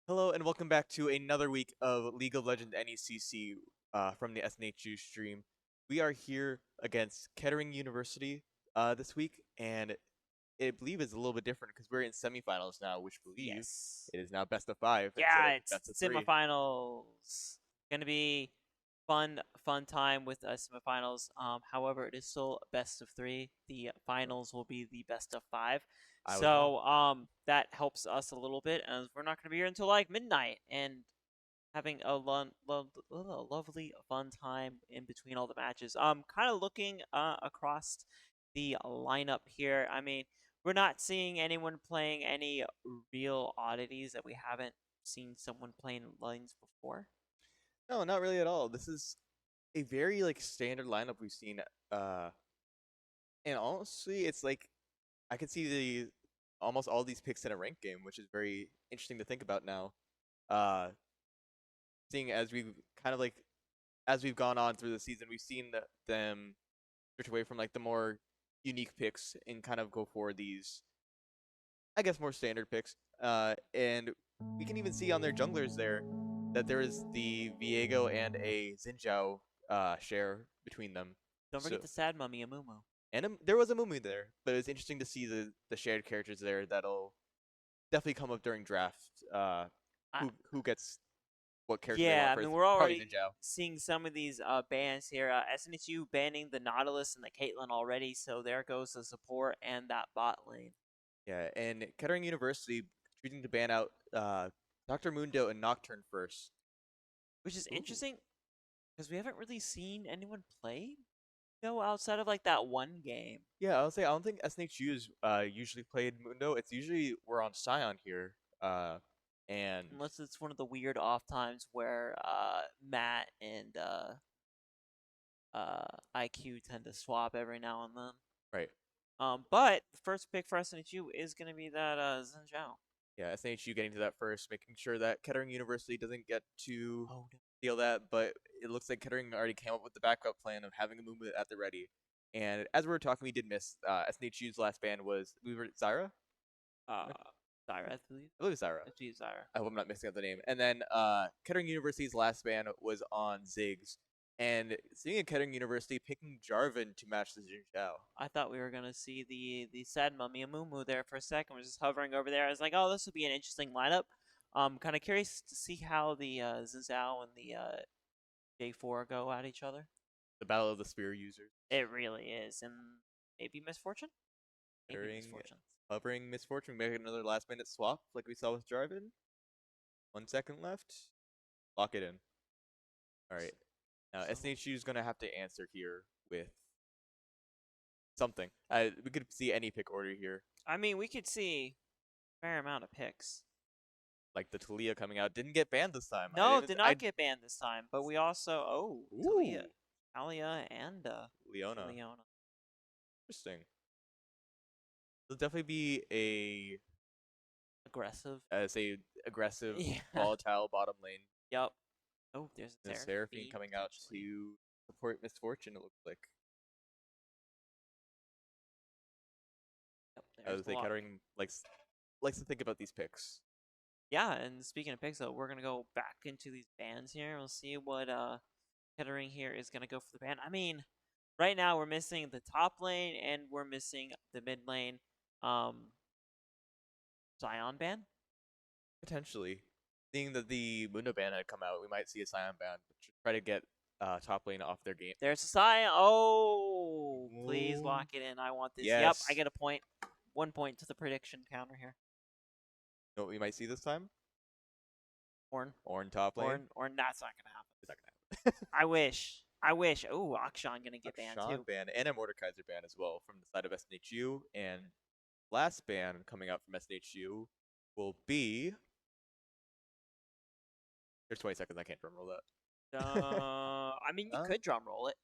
Hello and welcome back to another week of League of Legends NECC from the SNHU stream. We are here against Kettering University this week, and I believe it's a little bit different because we're in semifinals now, which I believe Yes. it is now best of 5 instead Yeah, of it's best of 3. semifinals. Gonna be fun time with semifinals. However, it is still best of three. The finals will be the best of five. I was wrong. So that helps us a little bit, as we're not gonna be here until like midnight and having a lovely fun time in between all the matches. Kind of looking across the lineup here. I mean, we're not seeing anyone playing any real oddities that we haven't seen someone playing lanes before. No, not really at all. This is a very standard lineup we've seen, uh, and honestly, it's like I can see the almost all these picks in a ranked game, which is very interesting to think about now. Uh, Seeing as we've kind of as we've gone on through the season, we've seen them switch away from the more unique picks and kind of go for these, I guess, more standard picks. And we can even see on their junglers there that there is the Viego and a Xinjiao share between them. Don't So forget the sad mummy Amumu. and there was a Mumu there, but it was interesting to see the shared characters there. That'll definitely come up during draft. I, Who gets what character they yeah, want I mean first? we're Probably already Xinjiao. seeing some of these bans here. SNHU banning the Nautilus and the Caitlyn already, so there goes the support and that bot lane. Yeah, and Kettering University choosing to ban out Dr. Mundo and Nocturne first. Which is Ooh. interesting because we haven't really seen anyone play outside of like that one game. Yeah, I'll say I don't think SNHU's usually played Mundo. It's usually we're on Scion here. And Unless it's one of the weird off times where Matt and IQ tend to swap every now and then. right. But the first pick for SNHU is gonna be that Zhenjiao. Yeah, SNHU getting to that first, making sure that Kettering University doesn't get to Oh no. steal that, but it looks like Kettering already came up with the backup plan of having a movement at the ready. And as we were talking, we did miss SNHU's last ban was we were Zyra? Uh Zyra, I believe. I believe it's Zyra. I believe Zyra. I hope I'm not mixing up the name. And then Kettering University's last ban was on Ziggs. And seeing a Kettering University picking Jarvan to match the Jin Zhao. I thought we were gonna see the sad mummy Amumu there for a second. Was just hovering over there. I was like, oh, this would be an interesting lineup. Kind of curious to see how the Zhao and the J4 go at each other. The Battle of the Spear users. It really is, and maybe misfortune. Maybe Kettering misfortune. hovering misfortune, making another last minute swap like we saw with Jarvan. 1 second left. Lock it in. Alright. Now SNHU is gonna have to answer here with something. We could see any pick order here. I mean, we could see a fair amount of picks. Like the Talia coming out. Didn't get banned this time. No, did not get banned this time. But we also Ooh. Talia, and Leona. Leona. Interesting. There'll definitely be Aggressive. aggressive, Yeah. volatile bottom lane. Yep. Oh, there's The a Seraphine coming out to support Misfortune, it looks like. Yep, I was like, Kettering likes to think about these picks. Yeah, and speaking of picks, though, we're gonna go back into these bans here. We'll see what Kettering here is gonna go for the ban. I mean, right now we're missing the top lane and we're missing the mid lane. Scion ban. Potentially. Seeing that the Mundo ban had come out, we might see a Scion ban, but try to get top lane off their game. There's a Scion. Oh, please lock it in. I want this. Yes. Yep, I get a point. 1 point to the prediction counter here. You know what we might see this time? Ornn. Ornn top lane. Ornn, that's not gonna happen. It's not gonna happen. I wish. Oh, Akshan gonna get banned too. ban and a Mordekaiser ban as well from the side of SNHU. And last ban coming out from SNHU will be. There's 20 seconds. I can't drum roll that. I mean, you could drum roll it.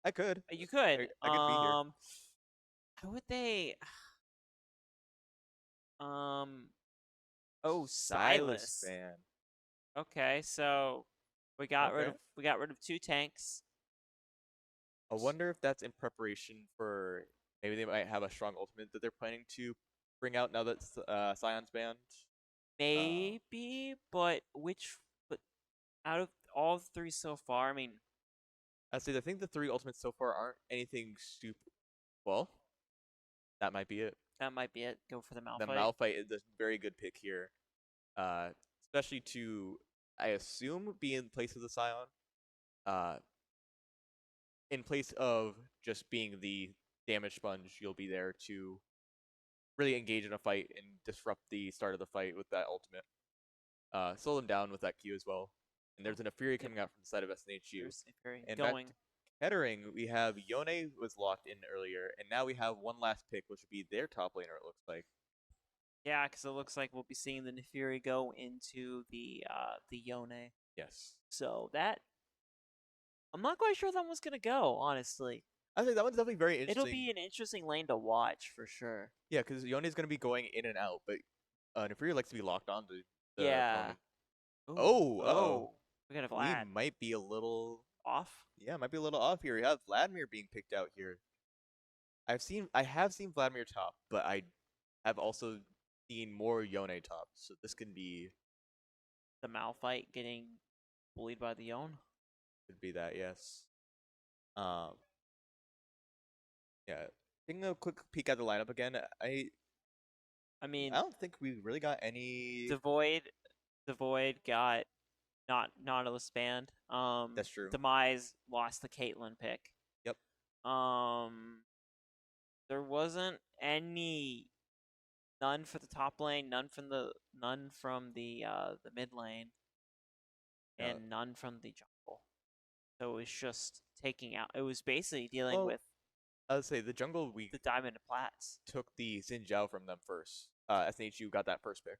I could. You could. I could be here. How would they? Oh, Silas ban. Okay, so we got rid of 2 tanks. I wonder if that's in preparation for maybe they might have a strong ultimate that they're planning to bring out now that Scion's banned. maybe, but but out of all three so far, I mean, I say I think the three ultimates so far aren't anything super. Well, that might be it. that might be it. Go for the The Malphite. Malphite is a very good pick here, uh, especially to I assume be in place of the Scion, uh, in place of just being the damage sponge. You'll be there to really engage in a fight and disrupt the start of the fight with that ultimate. Slow them down with that Q as well. And there's an Fury Yep, coming out from the side of SNHU. there's a Fury And back going. to Kettering, we have Yone was locked in earlier, and now we have one last pick, which would be their top laner, it looks like. Yeah, because it looks like we'll be seeing the Nefiri go into the Yone. Yes. So that I'm not quite sure that one's gonna go. Honestly, I think that one's definitely very it'll interesting. be an interesting lane to watch for sure. Yeah, because Yone is going to be going in and out, but Nefiri likes to be locked on to the Yeah. opponent. Ooh. Oh, uh-oh. Oh. We got a We Vlad might be a little, off. yeah, might be a little off here. We have Vladimir being picked out here. I have seen Vladimir top, but I have also seen more Yone top, so this can be The Malphite getting bullied by the Yone. could be that, yes. Um, yeah. Taking a quick peek at the lineup again, I I mean, don't think we really got any. Devoid got not Nautilus banned. That's true. Demise lost the Caitlyn pick. Yep. Um, there wasn't none for the top lane, none from the mid lane, Yeah. and none from the jungle. So it was just taking out. It was basically dealing Well, with I would say the jungle we the diamond and plats. took the Xin Zhao from them first. SNHU got that first pick.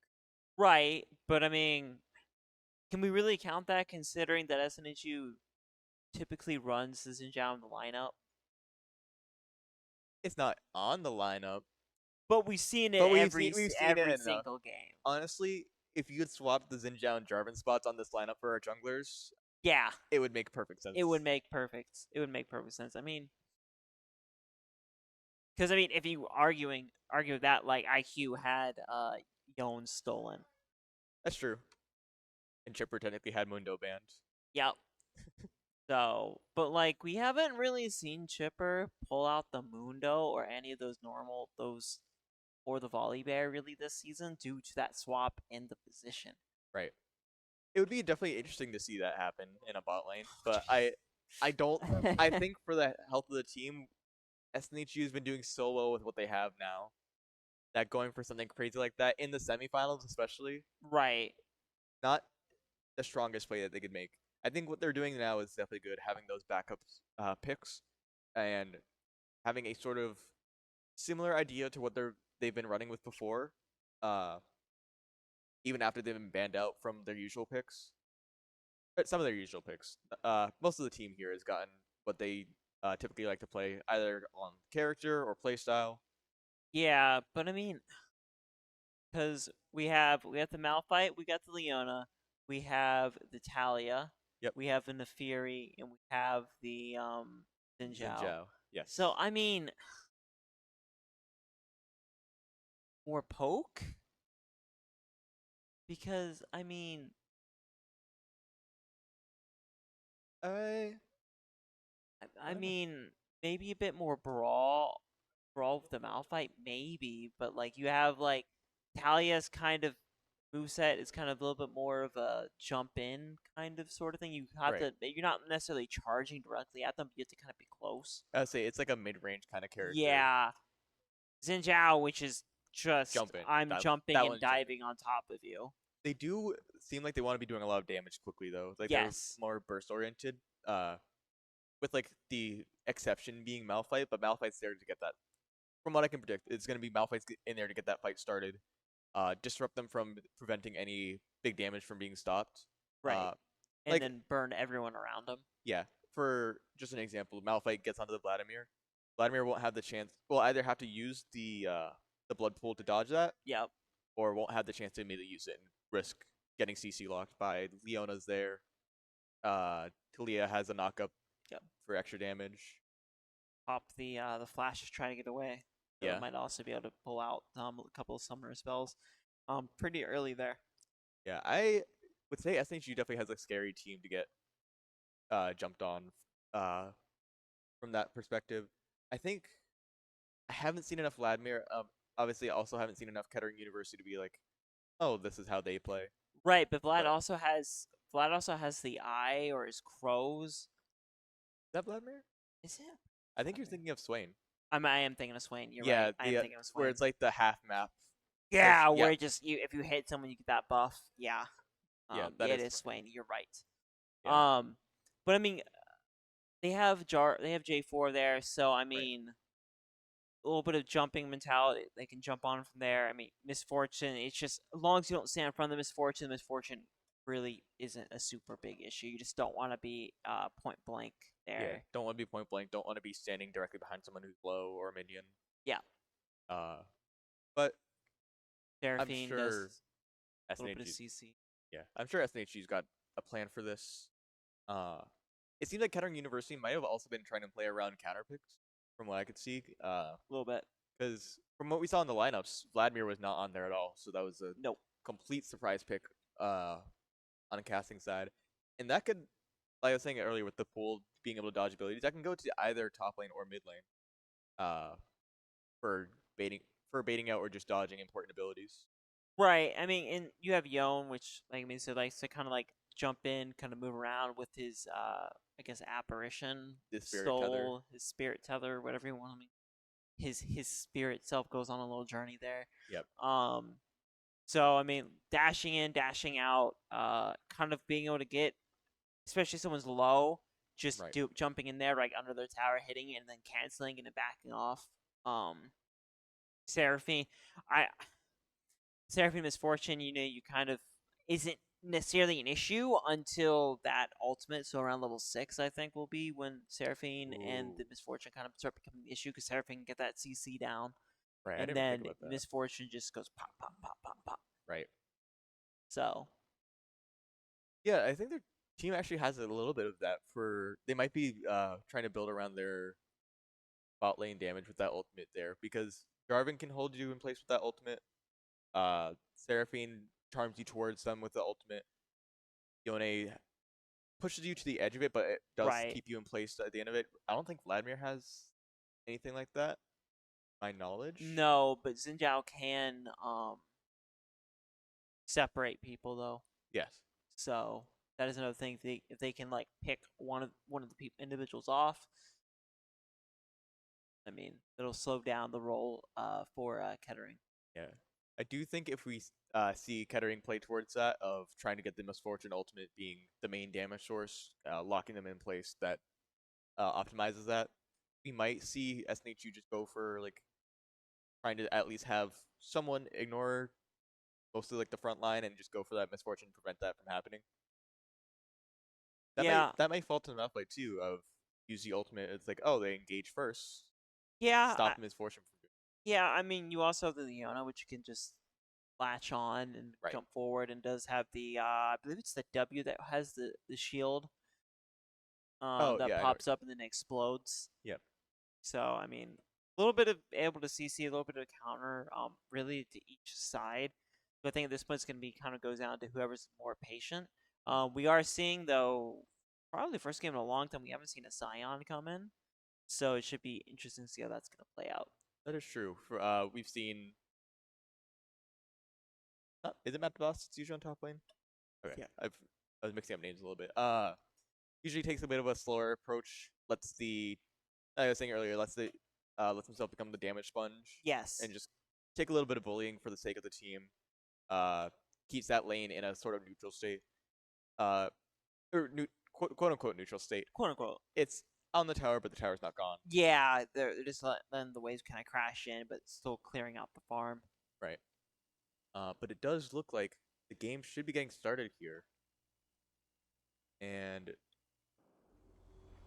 Right, but I mean, can we really count that considering that SNHU typically runs the Xinjiao in the lineup? It's not on the lineup, But we've seen it but we've seen it every enough. single game. Honestly, if you could swap the Xin Zhao and Jarvan spots on this lineup for our junglers, Yeah, it would make perfect sense. it would make perfect sense. I mean, because I mean, if you argue that like IQ had Yon stolen. That's true. And Chipper technically had Mundo banned. Yep. So, but like we haven't really seen Chipper pull out the Mundo or any of those or the Volley Bear really this season due to that swap in the position. Right. It would be definitely interesting to see that happen in a bot lane, but I don't. I think for the health of the team, SNHU has been doing so well with what they have now that going for something crazy like that in the semifinals, especially, Right. not the strongest play that they could make. I think what they're doing now is definitely good, having those backups picks and having a sort of similar idea to what they've been running with before, uh, even after they've been banned out from their usual picks. Some of their usual picks. Most of the team here has gotten what they typically like to play, either on character or playstyle. Yeah, but I mean, because we have the Malphite, we got the Leona, we have the Talia, Yep. we have the Nefiri, and we have the Xin Zhao. Zhao. Yes. So I mean, more poke because I mean, I I mean maybe a bit more brawl with the Malphite maybe, but like you have like Talia's kind of moveset is kind of a little bit more of a jump in kind of sort of thing. You have right. to you're not necessarily charging directly at them, but you have to kind of be close. I'd say it's like a mid-range kind of character. Yeah. Xin Zhao, which is just Jumping. I'm jumping that and one's diving on top of you. They do seem like they want to be doing a lot of damage quickly though. Like Yes. they're more burst oriented. With like the exception being Malphite, but Malphite's there to get that. From what I can predict, it's gonna be Malphite's in there to get that fight started. Disrupt them from preventing any big damage from being stopped. Right. And like- then burn everyone around him. Yeah. For just an example, Malphite gets onto the Vladimir. Vladimir won't have the chance. Will either have to use the blood pool to dodge that, Yep. or won't have the chance to immediately use it and risk getting CC locked by Leona's there. Talia has a knockup Yep. for extra damage. Pop the flash is trying to get away. So Yeah. it might also be able to pull out a couple of summoner spells. pretty early there. Yeah, I would say SNHU definitely has a scary team to get jumped on uh from that perspective. I think I haven't seen enough Vladimir. Obviously, I also haven't seen enough Kettering University to be like, oh, this is how they play. Right, but But Vlad also has the eye or his crows. is that Vladimir? Is it? I think you're Vladimir? thinking of Swain. I am thinking of Swain. You're Yeah, right. I am the thinking of where Swain. it's like the half map. Yeah, Yeah, where it just if you hit someone you get that buff. Yeah. yeah, that It is is Swain. Swain. You're right. Yeah, But I mean, they have J4 there, so I right. mean, a little bit of jumping mentality. They can jump on from there. I mean, Misfortune. It's just as long as you don't stand in front of the Misfortune really isn't a super big issue. You just don't want to be point blank Yeah, there. don't want to be point blank. Don't want to be standing directly behind someone who's low or a minion. Yeah, Uh, but I'm Seraphine does sure a little bit of SNHG. CC. Yeah, I'm sure SNHG's got a plan for this. Uh, it seems like Kettering University might have also been trying to play around counter picks, from what I could see. A little bit. Because from what we saw in the lineups, Vladimir was not on there at all, so that was a Nope. complete surprise pick. On a casting side, and that could, like I was saying earlier, with the pool being able to dodge abilities, that can go to either top lane or mid lane. For baiting baiting out or just dodging important abilities. Right. I mean, and you have Yon, which so likes to kind of like jump in, kind of move around with his I guess apparition, This spirit tether. his spirit tether, whatever you want. I mean, his spirit self goes on a little journey there. Yep. So I mean, dashing in, dashing out, kind of being able to get, especially if someone's low, just Right. jumping in there right under their tower, hitting it, and then canceling and then backing off. Seraphine, I Seraphine Misfortune, you kind of isn't necessarily an issue until that ultimate. So around level 6, I think will be when Seraphine and the Misfortune kind of start becoming the issue because Seraphine can get that CC down, Right. I and didn't even think then about that. Misfortune just goes pop, pop, pop, pop, pop. Right. So Yeah, I think their team actually has a little bit of that. They might be trying to build around their bot lane damage with that ultimate there, because Jarvan can hold you in place with that ultimate. Seraphine charms you towards them with the ultimate. Yone pushes you to the edge of it, but it does right, keep you in place at the end of it. I don't think Vladimir has anything like that, my knowledge. no, but Xinjiao can separate people though. Yes. So that is another thing. If they can like pick one of the individuals off, I mean, it'll slow down the roll for Kettering. Yeah. I do think if we see Kettering play towards that of trying to get the Misfortune ultimate being the main damage source, locking them in place, that optimizes that, we might see SNHU just go for like trying to at least have someone ignore mostly like the front line and just go for that Misfortune, prevent that from happening. That might fall to the map play too of use the ultimate. It's like, oh, they engage first. Yeah, Stop Misfortune from doing. Yeah, I mean, you also have the Leona, which you can just latch on and Right. jump forward, and does have the I believe it's the W that has the shield. That pops up and then explodes. Yep. So I mean, a little bit of able to CC, a little bit of counter, really to each side. But I think at this point it's going to be kind of goes down to whoever's more patient. We are seeing though, probably the first game in a long time we haven't seen a Scion come in, so it should be interesting to see how that's going to play out. That is true. We've seen. Is it Matt Boss? It's usually on top lane. Okay. Yeah. I was mixing up names a little bit. Usually takes a bit of a slower approach. Like I was saying earlier, lets himself become the damage sponge. Yes. And just take a little bit of bullying for the sake of the team. Keeps that lane in a sort of neutral state. Quote unquote neutral state. Quote unquote. It's on the tower, but the tower's not gone. Yeah, they're just letting the waves kind of crash in, but still clearing out the farm. Right. But it does look like the game should be getting started here. And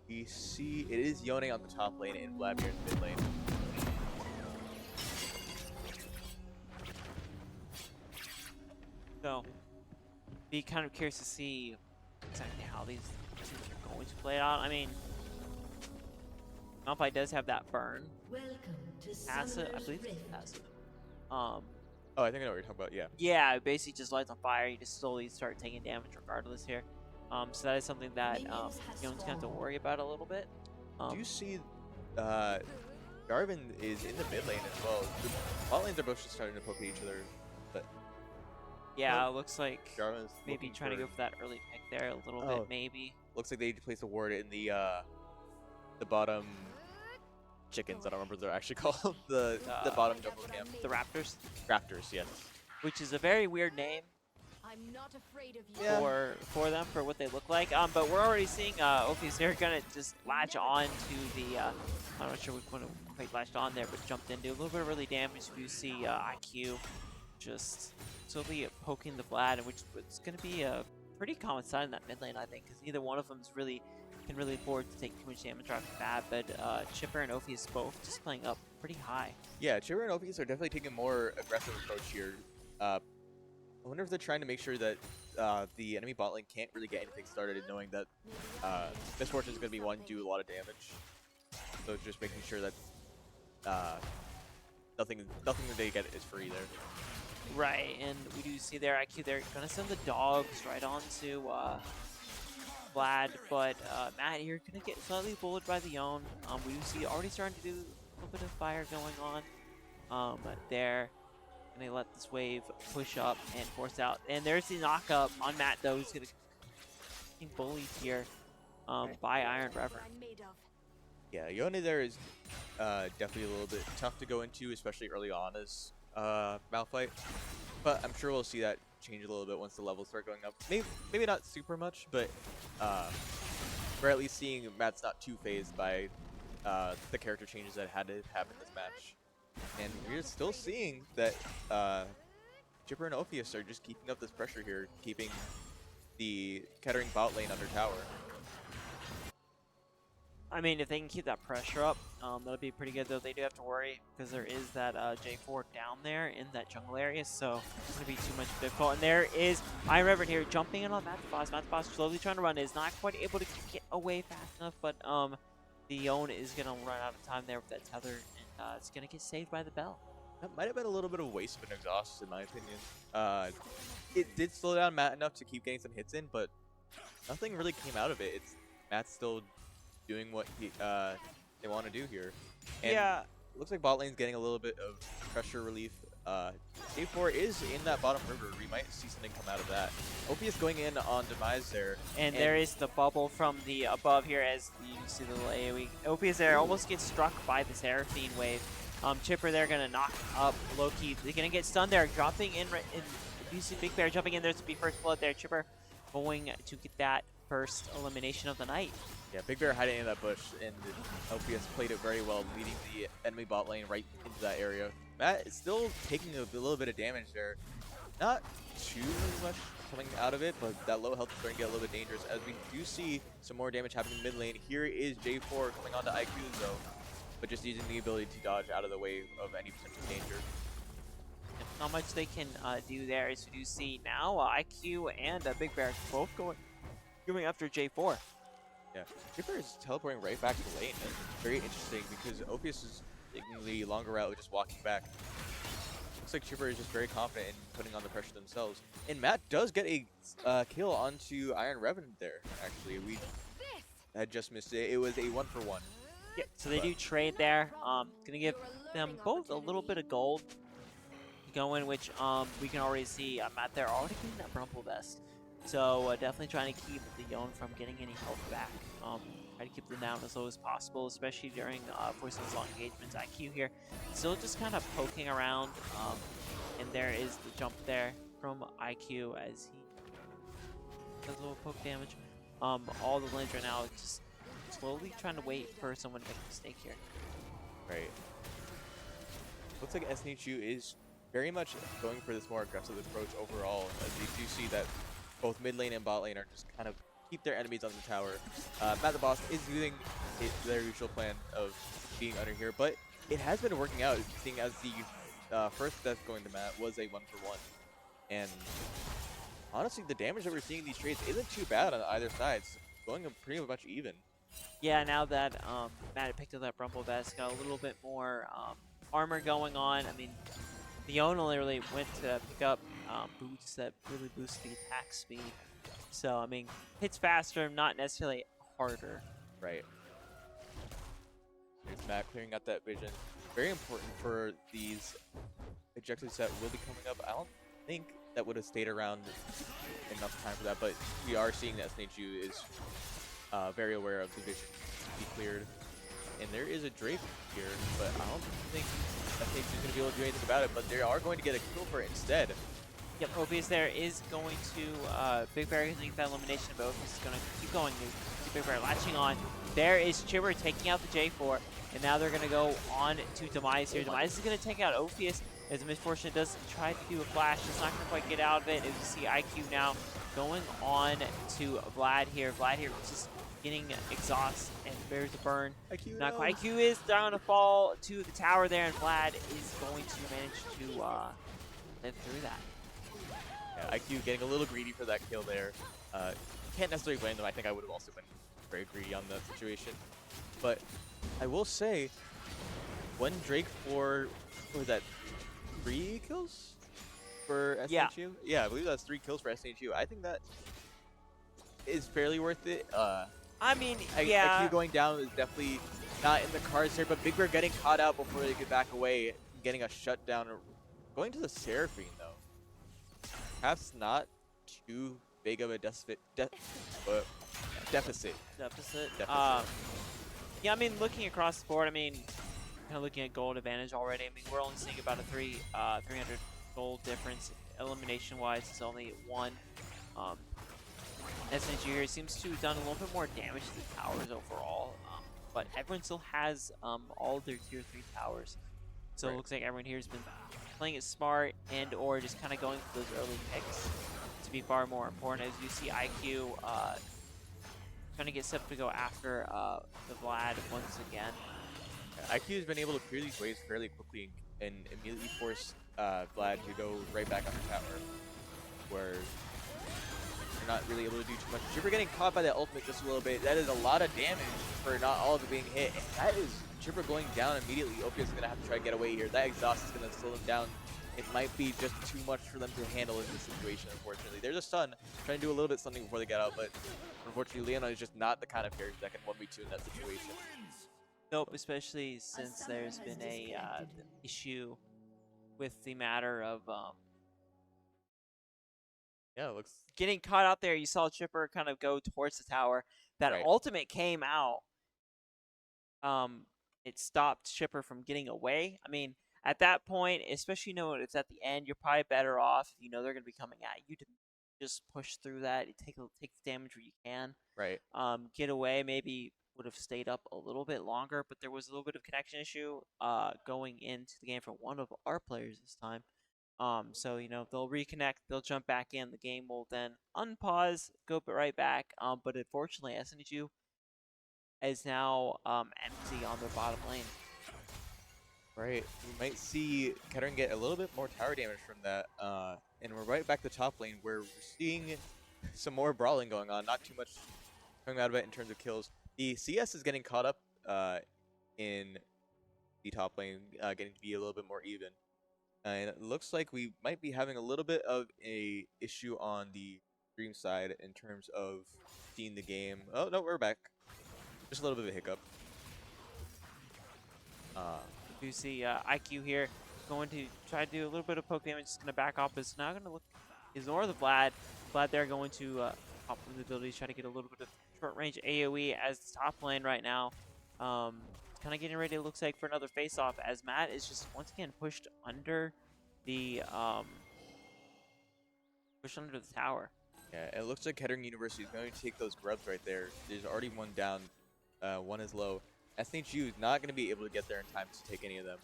we see it is Yone on the top lane and Vladimir in the mid lane. So, be kind of curious to see exactly how these teams are going to play out. I mean, Malphite does have that burn. Welcome to Passive, I Summoner's believe it's Rift. passive. Oh, I think I know what you're talking about. Yeah. Yeah, it basically just lights on fire. You just slowly start taking damage regardless here. So that is something that Yone's gonna have to worry about a little bit. Do you see Jarvan is in the mid lane as well? The bot lanes are both just starting to poke at each other, but yeah, it looks like Jarvan's maybe trying to go for that early pick there a little bit, maybe. Looks like they placed a ward in the bottom chickens. I don't remember what they're actually called. the bottom jungle camp. The Raptors. Raptors, yes. Which is a very weird name. I'm not afraid of you. For them, for what they look like. But we're already seeing Ophius, they're gonna just latch on to the I'm not sure which one quite latched on there, but jumped into a little bit of early damage. You see IQ just slowly poking the Vlad, which is gonna be a pretty common sign in that mid lane, I think, because neither one of them is really can really afford to take too much damage off the bat. But Chipper and Ophius both just playing up pretty high. Yeah, Chipper and Ophius are definitely taking a more aggressive approach here. I wonder if they're trying to make sure that the enemy bot lane can't really get anything started, knowing that Misfortune is going to be one do a lot of damage. So just making sure that nothing that they get is free there. Right, and we do see their IQ. They're going to send the dogs right onto Vlad, but Matt here going to get slightly bullied by the Yone. We do see already starting to do a little bit of fire going on there. And they let this wave push up and force out. And there's the knock up on Matt, though. He's going to get bullied here by Iron Reverend. Yeah, Yone there is definitely a little bit tough to go into, especially early on as Malphite. But I'm sure we'll see that change a little bit once the levels start going up. Maybe not super much, but we're at least seeing Matt's not too phased by the character changes that had to happen this match. And we're still seeing that Chipper and Ophius are just keeping up this pressure here, keeping the Kettering bot lane under tower. I mean, if they can keep that pressure up, that'll be pretty good, though. They do have to worry because there is that J4 down there in that jungle area, so it's going to be too much difficult. And there is Iron Reverend here jumping in on Matt the Boss. Matt the Boss slowly trying to run, is not quite able to get away fast enough, but the Yone is going to run out of time there with that tether, and it's going to get saved by the bell. That might have been a little bit of a waste of an exhaust, in my opinion. It did slow down Matt enough to keep getting some hits in, but nothing really came out of it. Matt's still doing what they want to do here. And yeah. It looks like bot lane's getting a little bit of pressure relief. J4 is in that bottom river. We might see something come out of that. Ophius going in on Demise there. And there is the bubble from the above here as you see the little AoE. Ophius there almost gets struck by the Seraphine wave. Chipper there going to knock up Loki. They're going to get stunned there. Dropping in. You see Big Bear jumping in there to be first blood there. Chipper going to get that first elimination of the night. Yeah, Big Bear hiding in that bush, and Ophius played it very well, leading the enemy bot lane right into that area. Matt is still taking a little bit of damage there. Not too much coming out of it, but that low health is starting to get a little bit dangerous as we do see some more damage happening in mid lane. Here is J4 coming onto IQ though, but just using the ability to dodge out of the way of any potential danger. Not much they can do there, as we do see now IQ and Big Bear both going after J4. Yeah, Chipper is teleporting right back to lane. It's very interesting because Ophius is taking the longer route, just walking back. Looks like Chipper is just very confident in putting on the pressure themselves. And Matt does get a kill onto Iron Revenant there, actually. We had just missed it. It was a 1-for-1. Yeah, so they do trade there. Gonna give them both a little bit of gold going, which we can already see Matt there already getting that Rumble Vest. So definitely trying to keep the Yone from getting any health back. Try to keep them down as low as possible, especially during forcing those long engagements. IQ here still just kind of poking around, and there is the jump there from IQ as he does a little poke damage. All the lanes right now just slowly trying to wait for someone to make a mistake here. Right. Looks like SNHU is very much going for this more aggressive approach overall, as we do see that both mid lane and bot lane are just kind of keep their enemies on the tower. Matt the Boss is using their usual plan of being under here, but it has been working out, seeing as the first death going to Matt was a 1-for-1. And honestly, the damage that we're seeing in these trades isn't too bad on either side. It's going pretty much even. Yeah, now that Matt had picked up that Rumble Vest, got a little bit more armor going on. I mean, Leon only really went to pick up boots that really boost the attack speed. So, I mean, hits faster, not necessarily harder. Right. There's Matt clearing out that vision. Very important for these objectives that will be coming up. I don't think that would have stayed around enough time for that, but we are seeing that SNHU is very aware of the vision to be cleared. And there is a Drake here, but I don't think SNHU is going to be able to do anything about it, but they are going to get a kill for it instead. Yep, Ophius there is going to Big Bear getting that elimination, but Ophius is going to keep going. See Big Bear latching on. There is Chipper taking out the J4, and now they're going to go on to Demise here. Demise is going to take out Ophius as Misfortune does try to do a flash. It's not going to quite get out of it. As you see IQ now going on to Vlad here. Vlad here just getting exhaust and bears the burn. IQ, Not no. quite. IQ is going to fall to the tower there, and Vlad is going to manage to live through that. Yeah, IQ getting a little greedy for that kill there. Can't necessarily blame them. I think I would have also been very greedy on that situation. But I will say, when Drake for that 3 kills for SNHU? Yeah, I believe that's 3 kills for SNHU. I think that is fairly worth it. I mean, yeah. IQ going down is definitely not in the cards here, but Big Bear getting caught out before they could back away, getting a shutdown. Going to the Seraphine, though. Perhaps not too big of a deficit. Deficit. Yeah, I mean, looking across the board, I mean, kind of looking at gold advantage already. I mean, we're only seeing about a 300 gold difference. Elimination-wise, it's only 1. SNHU here seems to have done a little bit more damage to the towers overall, but everyone still has all of their tier 3 towers. So right. It looks like everyone here has been playing it smart and or just kind of going for those early picks to be far more important. As you see IQ trying to get set to go after the Vlad once again. Yeah, IQ has been able to clear these waves fairly quickly and immediately force Vlad to go right back on the tower, where they're not really able to do too much. Chipper getting caught by that ultimate just a little bit. That is a lot of damage for not all of it being hit. And that is Chipper going down immediately. Ophius is going to have to try to get away here. That exhaust is going to slow them down. It might be just too much for them to handle in this situation, unfortunately. There's a stun, trying to do a little bit something before they get out, but unfortunately, Leon is just not the kind of character that can 1v2 in that situation. Nope, especially since there's been a issue with the matter of yeah, it looks getting caught out there. You saw Chipper kind of go towards the tower. That right. ultimate came out. It stopped Chipper from getting away. I mean, at that point, especially it's at the end, you're probably better off. You know they're going to be coming at you to just push through that. You take the damage where you can. Right. Get away. Maybe would have stayed up a little bit longer, but there was a little bit of connection issue going into the game for one of our players this time. So they'll reconnect, they'll jump back in. The game will then unpause, go right back. But unfortunately, SNHU is now empty on their bottom lane. Right. We might see Kettering get a little bit more tower damage from that. And we're right back to top lane where we're seeing some more brawling going on. Not too much coming out of it in terms of kills. The CS is getting caught up in the top lane, getting to be a little bit more even. And it looks like we might be having a little bit of a issue on the stream side in terms of seeing the game. Oh, no, we're back. Just a little bit of a hiccup. You see IQ here going to try to do a little bit of poke damage. Just going to back off. Is now going to ignore the Vlad. Vlad there going to pop with the ability to try to get a little bit of short range AoE as the top lane right now. Kind of getting ready, it looks like, for another face-off as Matt is just once again pushed under the tower. Yeah, it looks like Kettering University is going to take those grubs right there. There's already one down. One is low. SNHU is not going to be able to get there in time to take any of them.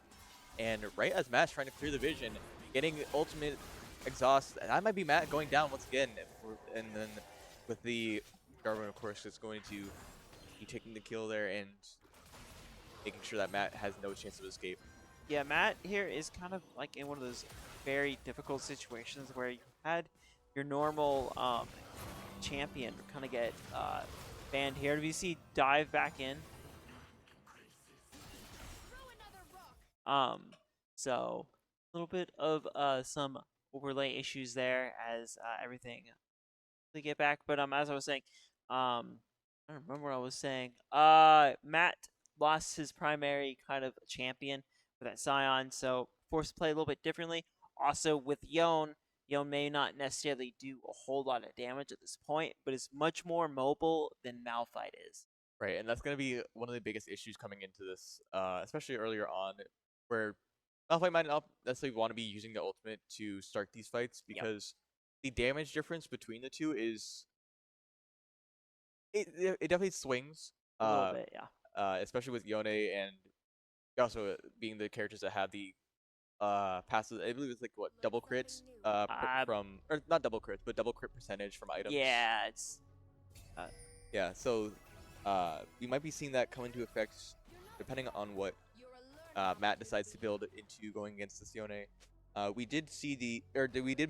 And right as Matt's trying to clear the vision, getting ultimate exhaust, that might be Matt going down once again. And then with the Jarvan, of course, is going to be taking the kill there and making sure that Matt has no chance of escape. Yeah, Matt here is kind of like in one of those very difficult situations where you had your normal champion kind of get banned here. VC dive back in. So little bit of some overlay issues there as everything to get back. But as I was saying, I don't remember what I was saying. Matt lost his primary kind of champion for that Scion, so forced to play a little bit differently. Also with Yone may not necessarily do a whole lot of damage at this point, but is much more mobile than Malphite is. Right, and that's going to be one of the biggest issues coming into this, especially earlier on, where Malphite might not necessarily want to be using the ultimate to start these fights because the damage difference between the two is it definitely swings. A little bit, yeah. Especially with Yone and also being the characters that have the passive. I believe it's like what double crits from or not double crits, but double crit percentage from items. Yeah, it's yeah. So we might be seeing that come into effect depending on what Matt decides to build into going against this Yone. We did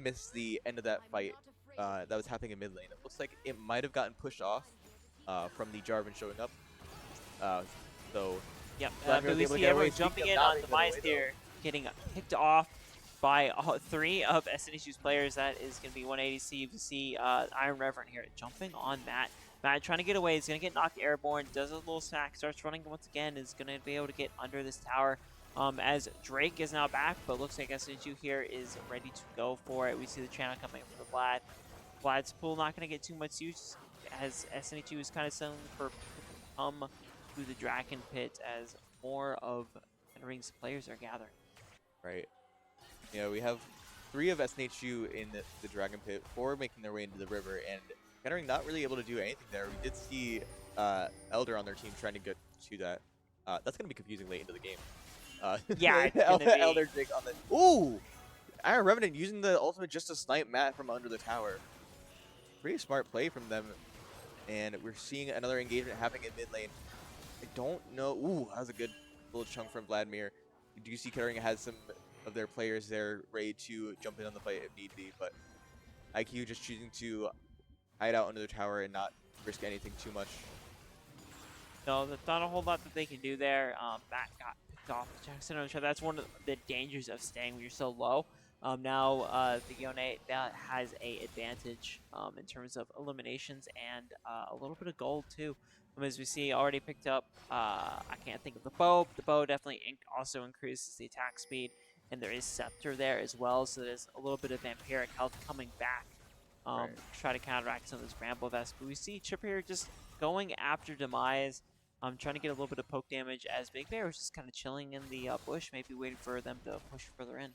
miss the end of that fight that was happening in mid lane. It looks like it might have gotten pushed off from the Jarvan showing up. So yep. Vladimir But was we able to see get away. everyone jumping in on Demise here, getting picked off by 3 of SNHU's players. That is going to be 180. You see Iron Reverend here jumping on Matt. Matt trying to get away. He's going to get knocked airborne. Does a little smack. Starts running once again. Is going to be able to get under this tower. As Drake is now back, but looks like SNHU here is ready to go for it. We see the channel coming from the Vlad. Vlad's pool not going to get too much use as SNHU is kind of selling for come to the Dragon Pit as more of KETTERING's players are gathering. Right. Yeah, we have 3 of SNHU in the Dragon Pit, 4 making their way into the river, and KETTERING not really able to do anything there. We did see Elder on their team trying to get to that. That's going to be confusing late into the game. Yeah, it's gonna be... Elder Drake on the... Ooh! Iron Revenant using the ultimate just to snipe Matt from under the tower. Pretty smart play from them. And we're seeing another engagement happening in mid lane. I don't know... Ooh, that was a good little chunk from Vladimir. You do see KETTERING has some of their players there ready to jump in on the fight if need be, but IQ just choosing to hide out under the tower and not risk anything too much. No, there's not a whole lot that they can do there. Matt got picked off Jackson. That's one of the dangers of staying when you're so low. Now the Yone that has a advantage in terms of eliminations and a little bit of gold too. As we see, already picked up. I can't think of the bow. The bow definitely also increases the attack speed, and there is Scepter there as well. So there's a little bit of vampiric health coming back. Right. To try to counteract some of this Bramble Vest. But we see Chip here just going after Demise. Trying to get a little bit of poke damage as Big Bear was just kind of chilling in the bush, maybe waiting for them to push further in.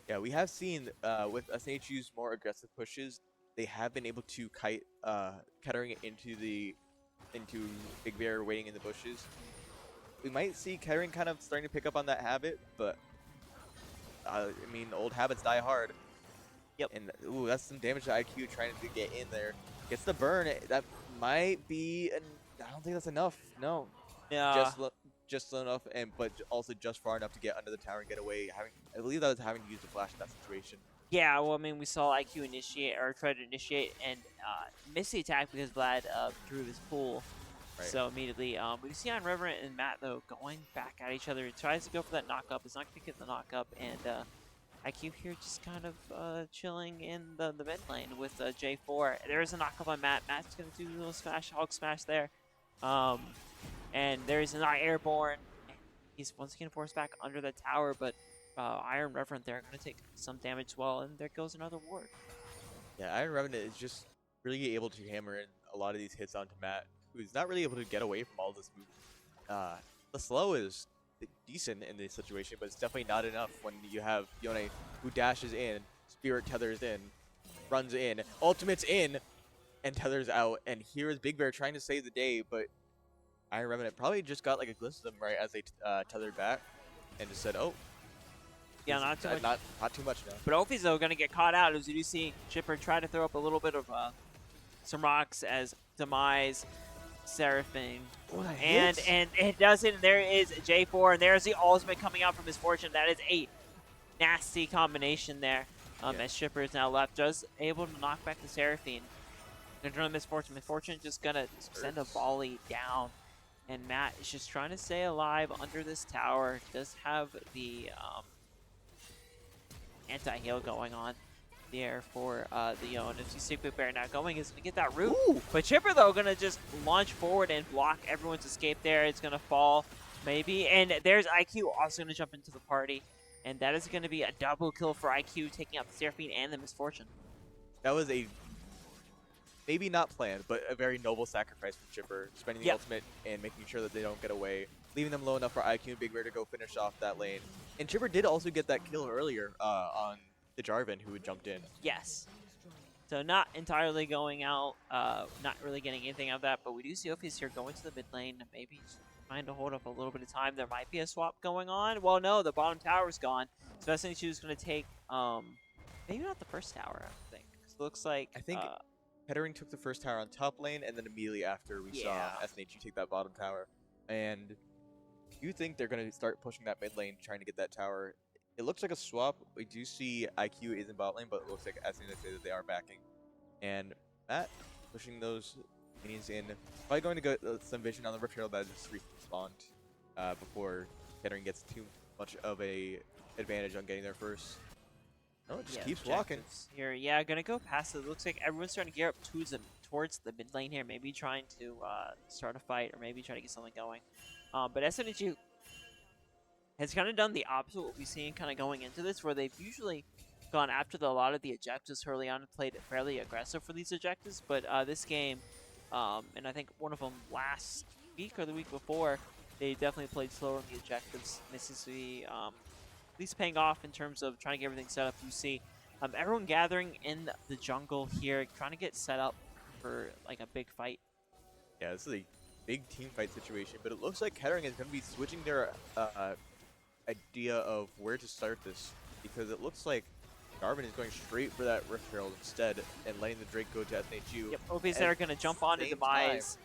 Yeah, we have seen with SNHU's more aggressive pushes, they have been able to kite KETTERING into Big Bear waiting in the bushes. We might see KETTERING kind of starting to pick up on that habit, but I mean, old habits die hard. Yep. And ooh, that's some damage to IQ trying to get in there. Gets the burn. That might be. I don't think that's enough. No. Yeah. Just enough, but also just far enough to get under the tower and get away. I believe that was having to use the flash in that situation. Yeah. Well, I mean, we saw IQ initiate or try to initiate and miss the attack because Vlad drew his pool. Right. So immediately, we see on Reverend and Matt though going back at each other. He tries to go for that knock up. It's not gonna get the knock up, and IQ here just kind of chilling in the mid lane with J4. There is a knock up on Matt. Matt's gonna do a little smash, hog smash there. And there is an airborne. He's once again forced back under the tower, but Iron Reverend there going to take some damage as well, and there goes another ward. Yeah, Iron Revenant is just really able to hammer in a lot of these hits onto Matt, who's not really able to get away from all this movement. The slow is decent in this situation, but it's definitely not enough when you have Yone who dashes in, Spirit tethers in, runs in, ultimates in, and tethers out. And here is Big Bear trying to save the day, but Iron Revenant probably just got like a glimpse of them right as they tethered back and just said, oh. Yeah, not too much. Not too much now. But Ophi's, though, going to get caught out as you do see Chipper try to throw up a little bit of some rocks as Demise, Seraphine. Oh, and it doesn't. And there is J4, and there's the ultimate coming out from Misfortune. That is a nasty combination there. As Chipper is now left, just able to knock back the Seraphine. Gonna Misfortune. Misfortune just gonna send a volley down. And Matt is just trying to stay alive under this tower. Does have the anti-heal going on there for the Yone. If you see Quick Bear now going, is going to get that root. Ooh. But Chipper, though, going to just launch forward and block everyone's escape there. It's going to fall, maybe. And there's IQ also going to jump into the party. And that is going to be a double kill for IQ, taking out the Seraphine and the Misfortune. That was a maybe not planned, but a very noble sacrifice from Chipper, spending the ultimate and making sure that they don't get away, leaving them low enough for IQ and Big Bear to go finish off that lane. And Chipper did also get that kill earlier on the Jarvan, who had jumped in. Yes. So not entirely going out, not really getting anything out of that, but we do see Ophius here going to the mid lane, maybe trying to hold up a little bit of time. There might be a swap going on. Well, no, the bottom tower's gone. So SNHU is going to take, maybe not the first tower, I think. It looks like... I think Kettering took the first tower on top lane, and then immediately after we saw SNHU take that bottom tower. And do you think they're going to start pushing that mid lane, trying to get that tower? It looks like a swap. We do see IQ is in bot lane, but it looks like SNHU that they are backing. And Matt pushing those minions in. Probably going to go some vision on the Rift Herald that just respawned before Kettering gets too much of a advantage on getting there first. No, it just keeps walking. Here, yeah, gonna go past it. Looks like everyone's starting to gear up towards the mid lane here. Maybe trying to start a fight or maybe try to get something going. But SNHU has kind of done the opposite of what we've seen kind of going into this, where they've usually gone after a lot of the objectives early on and played it fairly aggressive for these objectives. But this game, and I think one of them last week or the week before, they definitely played slower on the objectives. This is the at least paying off in terms of trying to get everything set up. You see everyone gathering in the jungle here, trying to get set up for like a big fight. Yeah, this is a big team fight situation, but it looks like Kettering is going to be switching their idea of where to start this, because it looks like Garvin is going straight for that Rift Herald instead and letting the Drake go to SNHU. Yep, Ophius there are going to jump onto Demise.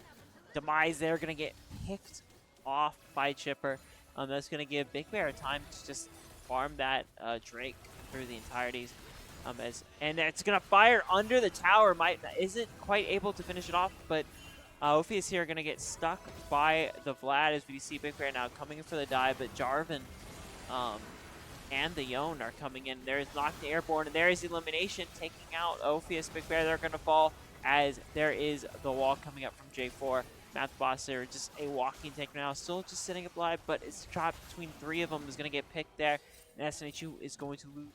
Demise there going to get picked off by Chipper. That's going to give Big Bear time to just farm that Drake through the entirety. And it's going to fire under the tower. Isn't quite able to finish it off, but Ophius here going to get stuck by the Vlad as we see Big Bear now coming in for the dive, but Jarvan and the Yone are coming in. There is Knocked Airborne, and there is elimination, taking out Ophius. Big Bear, they're going to fall as there is the wall coming up from J4. Math Boss there, just a walking tank now, still just sitting up live, but it's trapped between three of them, is going to get picked there. And SNHU is going to lose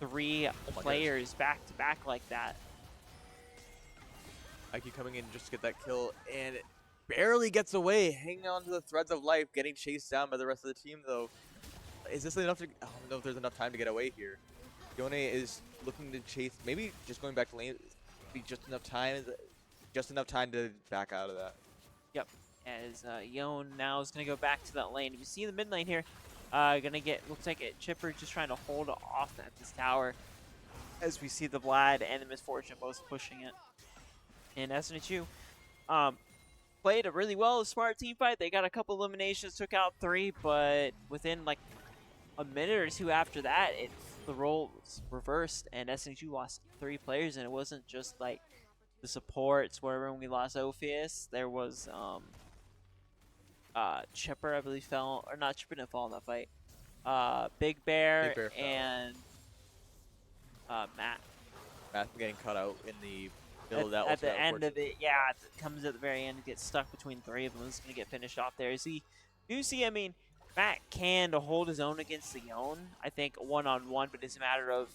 three players back to back like that. IQ coming in just to get that kill, and it barely gets away, hanging on to the threads of life, getting chased down by the rest of the team, though. Is this enough to... I don't know if there's enough time to get away here. Yone is looking to chase, maybe just going back to lane, be just enough time to back out of that. Yep, as Yone now is going to go back to that lane. You see the mid lane here, going to get, looks like a Chipper just trying to hold off at this tower, as we see the Vlad and the Misfortune both pushing it. And SNHU played a really well, smart team fight. They got a couple eliminations, took out 3, but within like a minute or 2 after that, the role was reversed, and SNHU lost 3 players, and it wasn't just like the supports where when we lost Ophius, there was Chipper, I believe, fell, or not, Chipper didn't fall in that fight. Big Bear and Matt. Matt getting cut out in the middle of that. At the end of it, yeah, it comes at the very end, gets stuck between 3 of them. It's going to get finished off there. I mean, Matt can hold his own against the Yone, I think, one-on-one, but it's a matter of,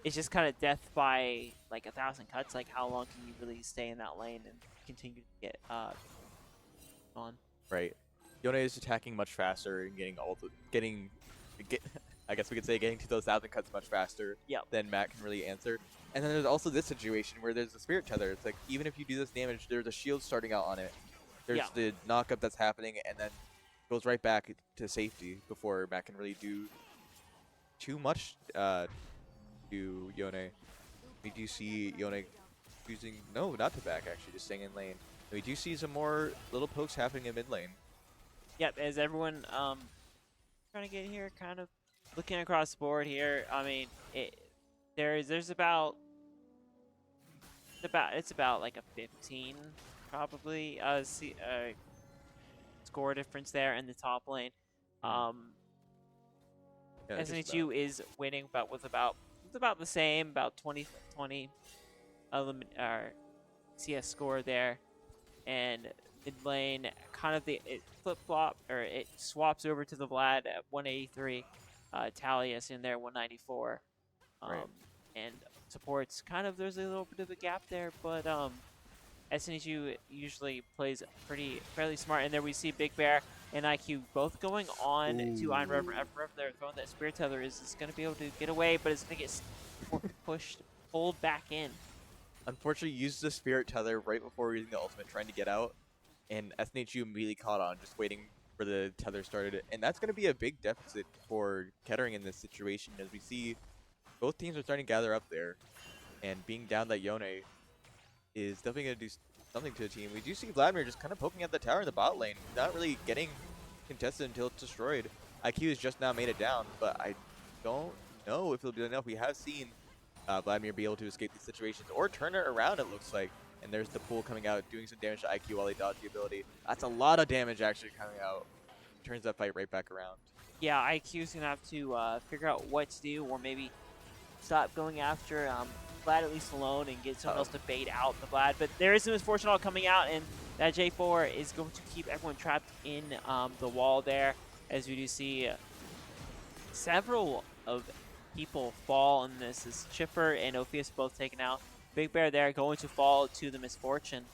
it's just kind of death by like 1,000 cuts. Like, how long can you really stay in that lane and continue to get on? Right. Yone is attacking much faster and getting I guess we could say getting to those 1,000 cuts much faster than Matt can really answer. And then there's also this situation where there's a Spirit Tether. It's like, even if you do this damage, there's a shield starting out on it. There's the knock-up that's happening, and then goes right back to safety before Matt can really do too much to Yone. We do see Yone choosing, no, not to back, actually, just staying in lane. And we do see some more little pokes happening in mid lane. Yep, as everyone trying to get here, kind of looking across the board here. I mean, there's about like a 15 probably score difference there in the top lane. SNHU is winning with about it's about the same, about 20 our CS score there, and mid lane kind of it flip flop or it swaps over to the Vlad at 183, Talius in there 194, Right. and supports kind of there's a little bit of a gap there, but SNHU usually plays fairly smart, and there we see Big Bear and IQ both going on to Iron Rev. They're throwing that Spirit Tether is going to be able to get away, but it's going to get pulled back in. Unfortunately, used the Spirit Tether right before using the ultimate, trying to get out, and SNHU immediately caught on, just waiting for the tether started. And that's going to be a big deficit for Kettering in this situation, as we see both teams are starting to gather up there, and being down that Yone is definitely going to do something to the team. We do see Vladimir just kind of poking at the tower in the bot lane, not really getting contested until it's destroyed. IQ has just now made it down, but I don't know if it'll be enough. We have seen Vladimir be able to escape these situations or turn it around, it looks like. And there's the pool coming out, doing some damage to IQ while he dodged the ability. That's a lot of damage actually coming out. Turns that fight right back around. Yeah, IQ's going to have to figure out what to do, or maybe stop going after Vlad at least alone and get someone else to bait out the Vlad. But there is some misfortune all coming out, and that J4 is going to keep everyone trapped in the wall there, as we do see several of people fall in this. As Chipper and Ophius both taken out. Big Bear there going to fall to the misfortune.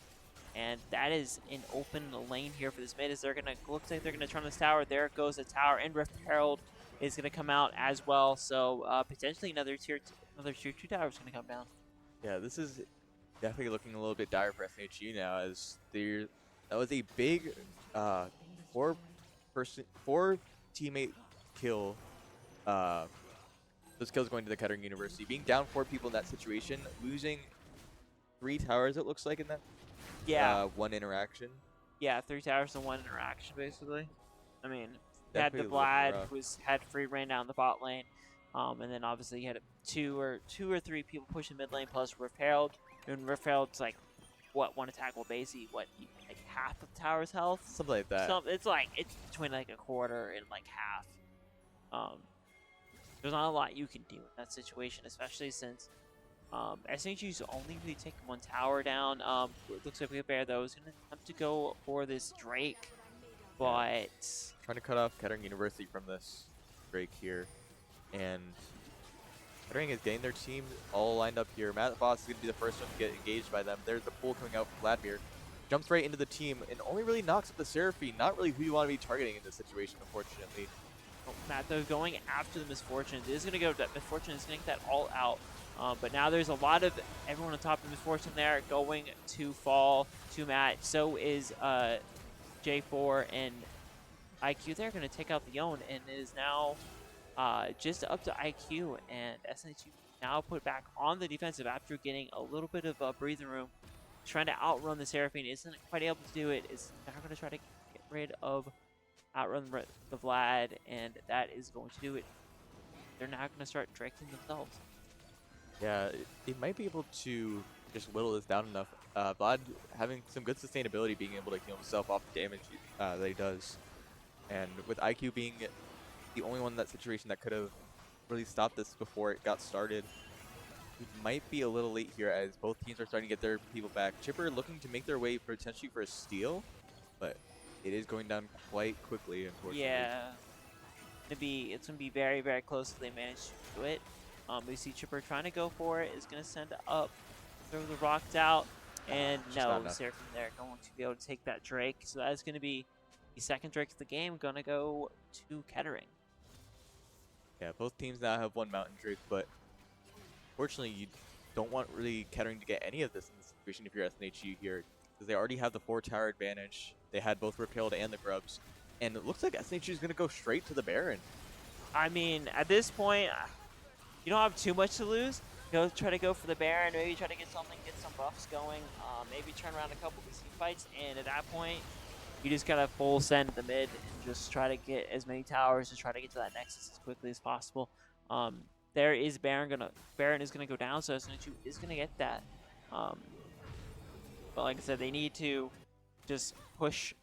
And that is an open lane here for this mid, as they're going to, looks like they're going to turn this tower. There goes the tower, and Rift Herald is going to come out as well. So potentially another tier 2 tower is going to come down. Yeah, this is definitely looking a little bit dire for SNHU now, as that was a big 4 teammate kill. Those kills going to the Kettering University. Being down 4 people in that situation, losing 3 towers, it looks like, in that one interaction. Yeah, 3 towers and 1 interaction, basically. I mean, you had the Definitely Vlad, looking rough. had free reign down the bot lane. And then obviously you had 2 or 3 people pushing mid lane plus Rift Herald. And Rift Herald's like, what, 1 attackable base, like half of tower's health? Something like that. So it's between like a quarter and like half. There's not a lot you can do in that situation, especially since SNHU's only really taken 1 tower down. It looks like Big Bear, though, is going to have to go for this Drake, but... Trying to cut off Kettering University from this Drake here. And Kettering is getting their team all lined up here. Matt Foss is going to be the first one to get engaged by them. There's the pull coming out from Vladimir. Jumps right into the team and only really knocks up the Seraphine. Not really who you want to be targeting in this situation, unfortunately. Matt, though, going after the Misfortune. It is going to go, that Misfortune is going to get that all out. But now there's a lot of everyone on top of Misfortune there going to fall to Matt. So is J4 and IQ. They're going to take out the Yone, and it is now just up to IQ, and SNHU now put back on the defensive after getting a little bit of breathing room. Trying to outrun the Seraphine, isn't quite able to do it. Is now going to try to get rid of outrun the Vlad, and that is going to do it. They're now going to start draking themselves. Yeah, it might be able to just whittle this down enough. Vlad having some good sustainability, being able to heal himself off the damage that he does. And with IQ being the only one in that situation that could have really stopped this before it got started, it might be a little late here, as both teams are starting to get their people back. Chipper looking to make their way potentially for a steal, but it is going down quite quickly, unfortunately. Yeah, it's gonna be very, very close if they manage to do it. We see Chipper trying to go for it. Is gonna send up, throw the rocks out, and no, Seraphim there going to be able to take that Drake. So that is gonna be the second Drake of the game. Gonna go to Kettering. Yeah, both teams now have 1 Mountain Drake, but fortunately you don't want really Kettering to get any of this in this situation if you're SNHU here, because they already have the 4 tower advantage. They had both Repelled and the Grubs, and it looks like SNHU is going to go straight to the Baron. I mean, at this point, you don't have too much to lose. Try to go for the Baron, maybe try to get some buffs going, maybe turn around a couple of team fights, and at that point, you just gotta full send the mid and just try to get as many towers, just try to get to that Nexus as quickly as possible. There is Baron is gonna go down, so SNHU is gonna get that. But like I said, they need to just push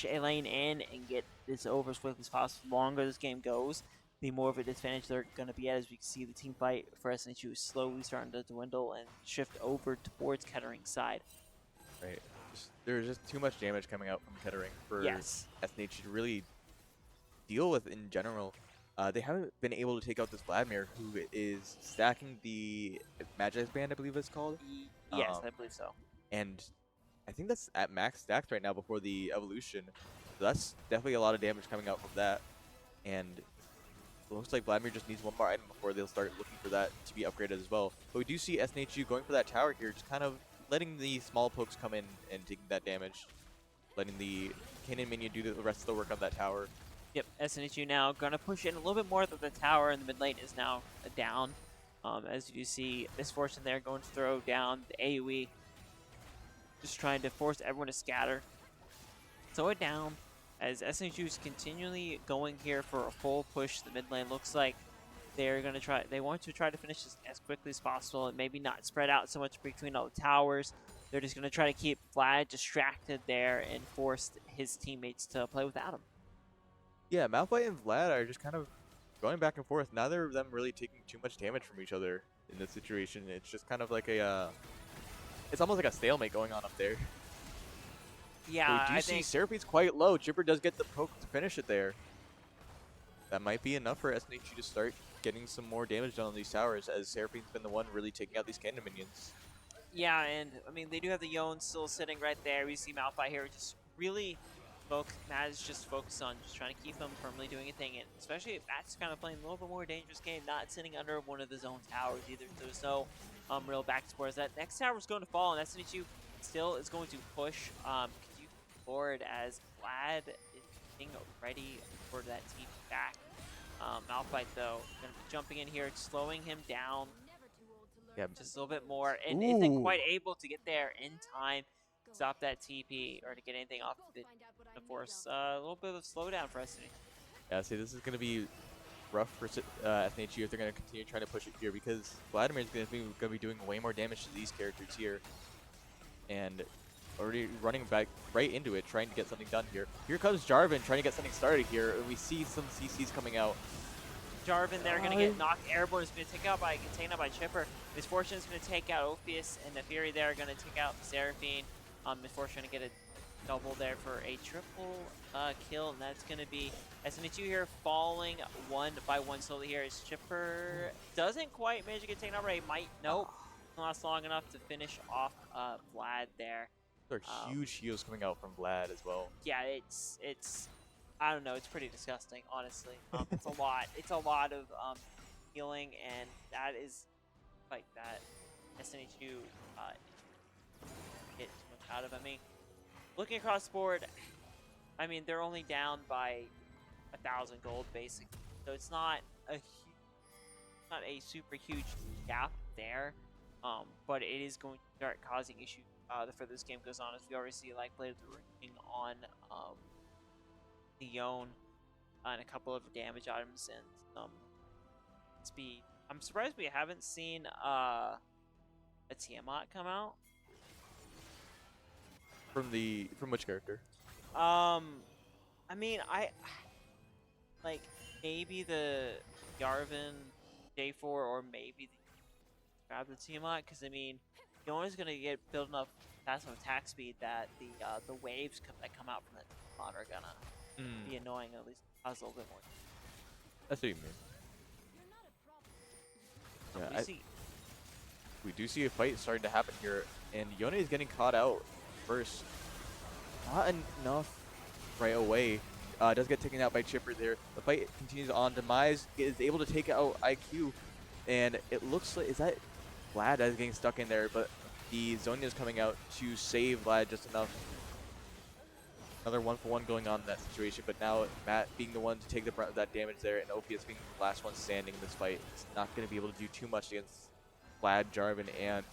a lane in and get this over as quickly as possible. The longer this game goes, the more of a disadvantage they're going to be at. As we can see, the team fight for SNHU is slowly starting to dwindle and shift over towards Kettering's side. Right. There's just too much damage coming out from Kettering for Yes. SNH to really deal with in general. They haven't been able to take out this Vladimir, who is stacking the Magic Band, I believe it's called. Yes, I believe so. And I think that's at max stacks right now before the evolution. So that's definitely a lot of damage coming out from that. And it looks like Vladimir just needs one more item before they'll start looking for that to be upgraded as well. But we do see SNHU going for that tower here, just kind of letting the small pokes come in and taking that damage. Letting the cannon minion do the rest of the work on that tower. Yep, SNHU now going to push in a little bit more that the tower in the mid lane is now down. As you see, Misfortune there going to throw down the AoE. Just trying to force everyone to scatter. Throw it down as SNHU is continually going here for a full push. The mid lane looks like they're going to try. They want to try to finish this as quickly as possible and maybe not spread out so much between all the towers. They're just going to try to keep Vlad distracted there and force his teammates to play without him. Yeah, Malphite and Vlad are just kind of going back and forth. Neither of them really taking too much damage from each other in this situation. It's just kind of like a, it's almost like a stalemate going on up there. Yeah, I think Seraphine's quite low. Chipper does get the poke to finish it there. That might be enough for SNHU to start getting some more damage done on these towers, as Seraphine's been the one really taking out these cannon minions. Yeah, and I mean, they do have the Yon still sitting right there. We see Malphite here just really Matt is just focused on just trying to keep them from really doing anything, and especially Matt's kind of playing a little bit more dangerous game, not sitting under one of the zone towers either. So there's no real back support. As that next tower is going to fall, and SNHU still is going to push forward as Vlad is getting ready for that team back. Malphite though going to be jumping in here, slowing him down. Yeah, just a little bit more, and isn't quite able to get there in time. Stop that TP or to get anything off of it to force a little bit of slowdown for SNHU. Yeah, see, this is going to be rough for SNHU if they're going to continue trying to push it here, because Vladimir is going to be doing way more damage to these characters here. And already running back right into it, trying to get something done here. Here comes Jarvan trying to get something started here, and we see some CCs coming out. Jarvan there going to get knocked airborne. Is going to take out by Chipper. Misfortune is going to take out Ophius, and the Fury there are going to take out Seraphine. Misfortune going to get a double there for a triple kill, and that's going to be SNHU here falling one by one slowly here. As Chipper doesn't quite manage to get taken out, right? Might, nope. Not last long enough to finish off Vlad there. There are huge heals coming out from Vlad as well. Yeah, it's I don't know, it's pretty disgusting, honestly. It's a lot. It's a lot of healing, and that is like that SNHU get too much out of. I mean, looking across the board, I mean, they're only down by 1,000 gold basically, so it's not a super huge gap there. But it is going to start causing issues the further this game goes on, as we already see like Blade of the Ring on the Yon and a couple of damage items and some speed. I'm surprised we haven't seen a Tiamat come out. From which character? I mean, I like maybe the Yarvin J4 or maybe grab the Tiamat, because I mean, Yon is gonna get built enough fast enough attack speed that the waves that come out from that Tiamat are gonna be annoying, at least cause a little bit more. That's what you mean. Yeah, we do see a fight starting to happen here, and Yone is getting caught out first. Not enough right away. Does get taken out by Chipper there. The fight continues on. Demise is able to take out IQ, and it looks like, is that Vlad that is getting stuck in there, but the Zonia is coming out to save Vlad just enough. Another 1-for-1 going on in that situation, but now Matt being the one to take the brunt of that damage there, and Ophius being the last one standing in this fight, is not going to be able to do too much against Vlad, Jarvan, and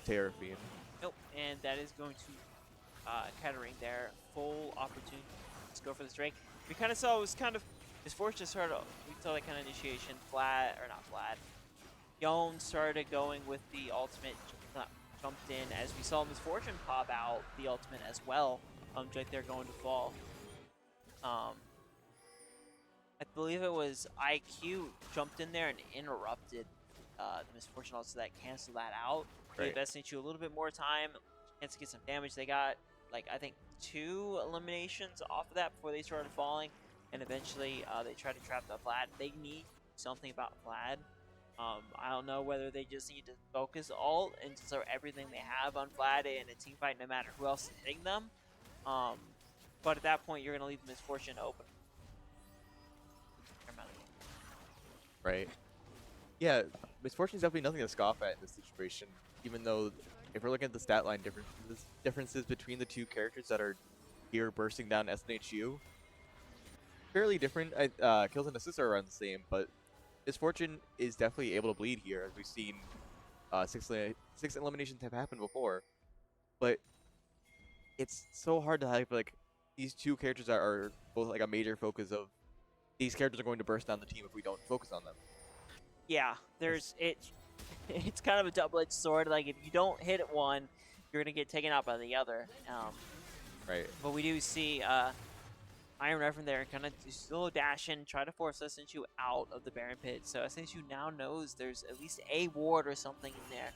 Seraphine. Nope, and that is going to Kettering there. Full opportunity. Let's go for this Drake. We kind of saw it was kind of Misfortune started. We saw that kind of initiation. Vlad, or not Vlad. Yon started going with the ultimate, jumped in as we saw Misfortune pop out the ultimate as well. Drake there going to fall. I believe it was IQ jumped in there and interrupted the Misfortune also that canceled that out. Right. Gave SNHU a little bit more time, chance to get some damage. They got, like, I think 2 eliminations off of that before they started falling, and eventually they tried to trap the Vlad. They need something about Vlad. I don't know whether they just need to focus all and just throw everything they have on Vlad in a team fight no matter who else is hitting them. But at that point, you're going to leave the Misfortune open. Right. Yeah, Misfortune is definitely nothing to scoff at in this situation, even though if we're looking at the stat line differences between the two characters that are here bursting down SNHU, fairly different. Kills and assists are around the same, but Misfortune is definitely able to bleed here, as we've seen 6 eliminations have happened before. But it's so hard to have like these two characters that are both like a major focus of these characters are going to burst down the team if we don't focus on them. Yeah, there's it's kind of a double-edged sword. Like, if you don't hit at one, you're gonna get taken out by the other. Right. But we do see Iron Reverend there kind of slow dash in, try to force SNHU out of the Baron Pit. So SNHU now knows there's at least a ward or something in there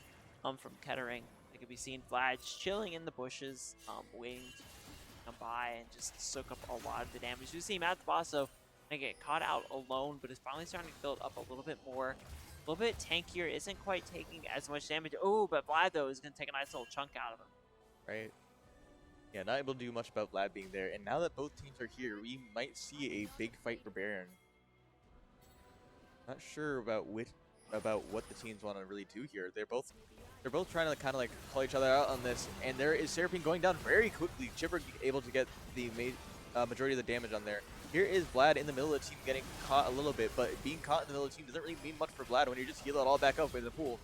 from Kettering. It could be seen Vlad chilling in the bushes, waiting to come by and just soak up a lot of the damage. We see Matt Basso gonna get caught out alone, but it's finally starting to build up a little bit more. A little bit tankier, isn't quite taking as much damage. Oh, but Vlad, though, is going to take a nice little chunk out of him. Right. Yeah, not able to do much about Vlad being there. And now that both teams are here, we might see a big fight for Baron. Not sure about what the teams want to really do here. They're both trying to kind of like call each other out on this. And there is Seraphine going down very quickly. Chipper able to get the majority of the damage on there. Here is Vlad in the middle of the team getting caught a little bit, but being caught in the middle of the team doesn't really mean much for Vlad when you just heal it all back up in the pool.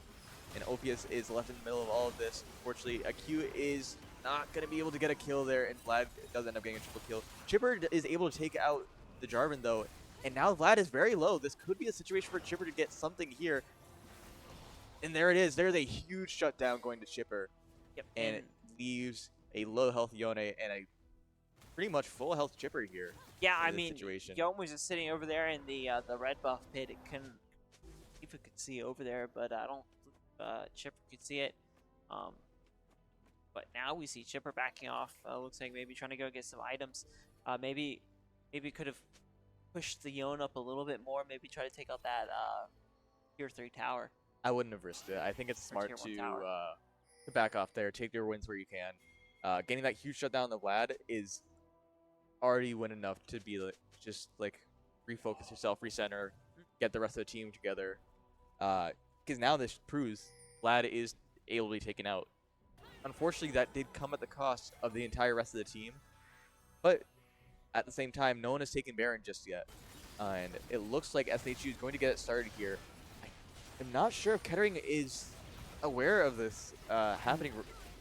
And Ophius is left in the middle of all of this. Unfortunately, AQ is not going to be able to get a kill there, and Vlad does end up getting a triple kill. Chipper is able to take out the Jarvan, though, and now Vlad is very low. This could be a situation for Chipper to get something here. And there it is. There's a huge shutdown going to Chipper. Yep. And it leaves a low health Yone and a pretty much full health Chipper here. Yeah, I mean, situation. Yone was just sitting over there in the red buff pit. It couldn't, if it could see over there, but I don't Chipper could see it. But now we see Chipper backing off. Looks like maybe trying to go get some items. Maybe could have pushed the Yone up a little bit more. Maybe try to take out that tier 3 tower. I wouldn't have risked it. I think it's smart to back off there, take your wins where you can. Getting that huge shutdown on the Vlad is already win enough to be like, just like refocus yourself, recenter, get the rest of the team together. Because now this proves Vlad is able to be taken out. Unfortunately, that did come at the cost of the entire rest of the team. But at the same time, no one has taken Baron just yet. And it looks like SNHU is going to get it started here. I'm not sure if Kettering is aware of this happening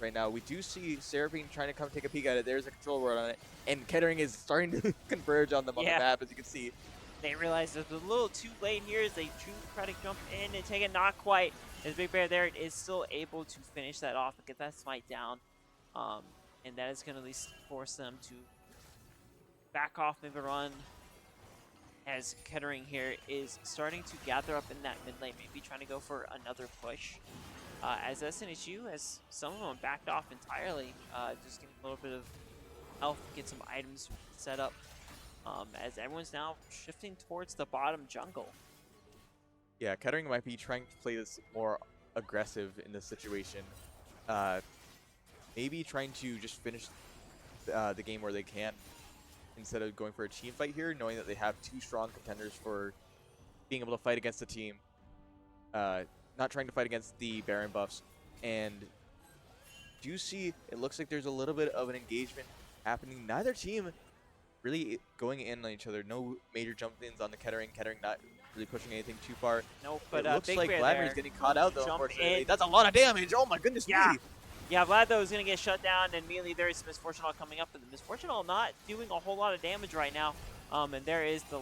right now. We do see Seraphine trying to come take a peek at it. There's a control ward on it. And Kettering is starting to converge on them on the map, as you can see. They realize it's a little too late here as they try to jump in and take it. Not quite. As Big Bear there is still able to finish that off and get that smite down. And that is going to at least force them to back off, maybe run. As Kettering here is starting to gather up in that mid lane, maybe trying to go for another push. As SNHU has some of them backed off entirely, just getting a little bit of health, get some items set up. As everyone's now shifting towards the bottom jungle. Yeah, Kettering might be trying to play this more aggressive in this situation. Maybe trying to just finish the game where they can instead of going for a team fight here, knowing that they have 2 strong contenders for being able to fight against the team. Not trying to fight against the Baron buffs. And do you see, it looks like there's a little bit of an engagement happening. Neither team really going in on each other. No major jump-ins on the Kettering. Kettering not really pushing anything too far. Nope, but it looks Big like Bear Vladimir's getting caught out, though, Jump unfortunately. in. That's a lot of damage. Oh, my goodness Yeah. me. Yeah, Vlad, though, is going to get shut down, and immediately there is Misfortunal coming up, but the Misfortunal not doing a whole lot of damage right now. And there is the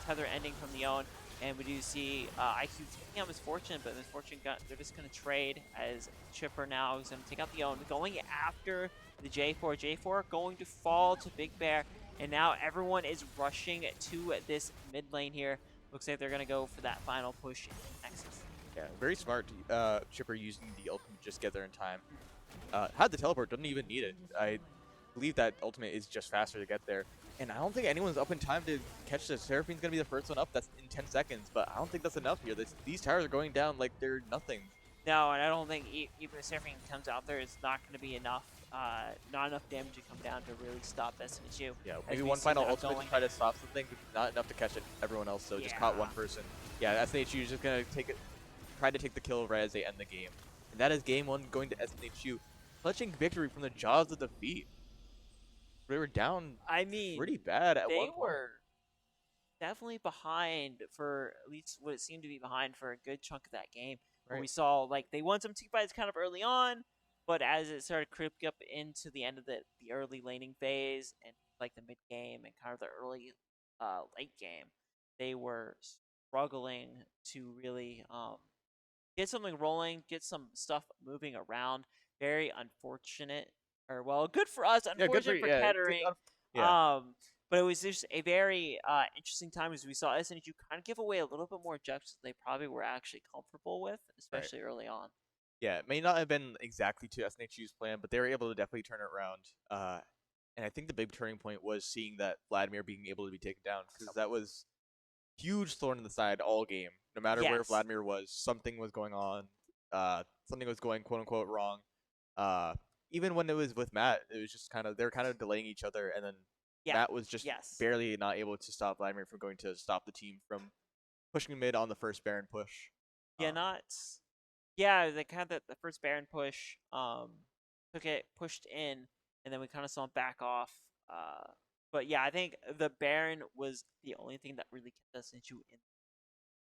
tether ending from the Own, and we do see IQ taking out Misfortune, but Misfortune they're just going to trade as Chipper now is going to take out the Own, going after the J4. J4 going to fall to Big Bear, And now everyone is rushing to this mid lane here. Looks like they're going to go for that final push in Nexus. Yeah, very smart. Chipper using the ultimate to just get there in time. Had the teleport, doesn't even need it. I believe that ultimate is just faster to get there. And I don't think anyone's up in time to catch this. Seraphine's going to be the first one up. That's in 10 seconds. But I don't think that's enough here. These towers are going down like they're nothing. No, and I don't think even if Seraphine comes out there, it's not going to be enough. Not enough damage to come down to really stop SNHU. Yeah, maybe one final ultimate to try to stop something, but not enough to catch everyone else. So just caught one person. Yeah, SNHU is just going to try to take the kill right as they end the game. And that is game 1 going to SNHU, clutching victory from the jaws of defeat. They were down pretty bad at one point. They were definitely behind for at least what it seemed to be behind for a good chunk of that game. Right. We saw like they won some team fights kind of early on, but as it started creeping up into the end of the early laning phase and like the mid game and kind of the early late game, they were struggling to really get something rolling, get some stuff moving around. Very unfortunate, or well, good for us, unfortunate for Kettering. But it was just a very interesting time as we saw SNHU kind of give away a little bit more objectives than they probably were actually comfortable with, especially early on. Yeah, it may not have been exactly to SNHU's plan, but they were able to definitely turn it around. And I think the big turning point was seeing that Vladimir being able to be taken down, because that was huge thorn in the side all game. No matter where Vladimir was, something was going on. Something was going quote unquote wrong. Even when it was with Matt, it was just they were kind of delaying each other, and then Matt was just barely not able to stop Vladimir from going to stop the team from pushing mid on the first Baron push. They kind of the first Baron push took it, pushed in, and then we kind of saw him back off. But yeah, I think the Baron was the only thing that really kept SNHU in,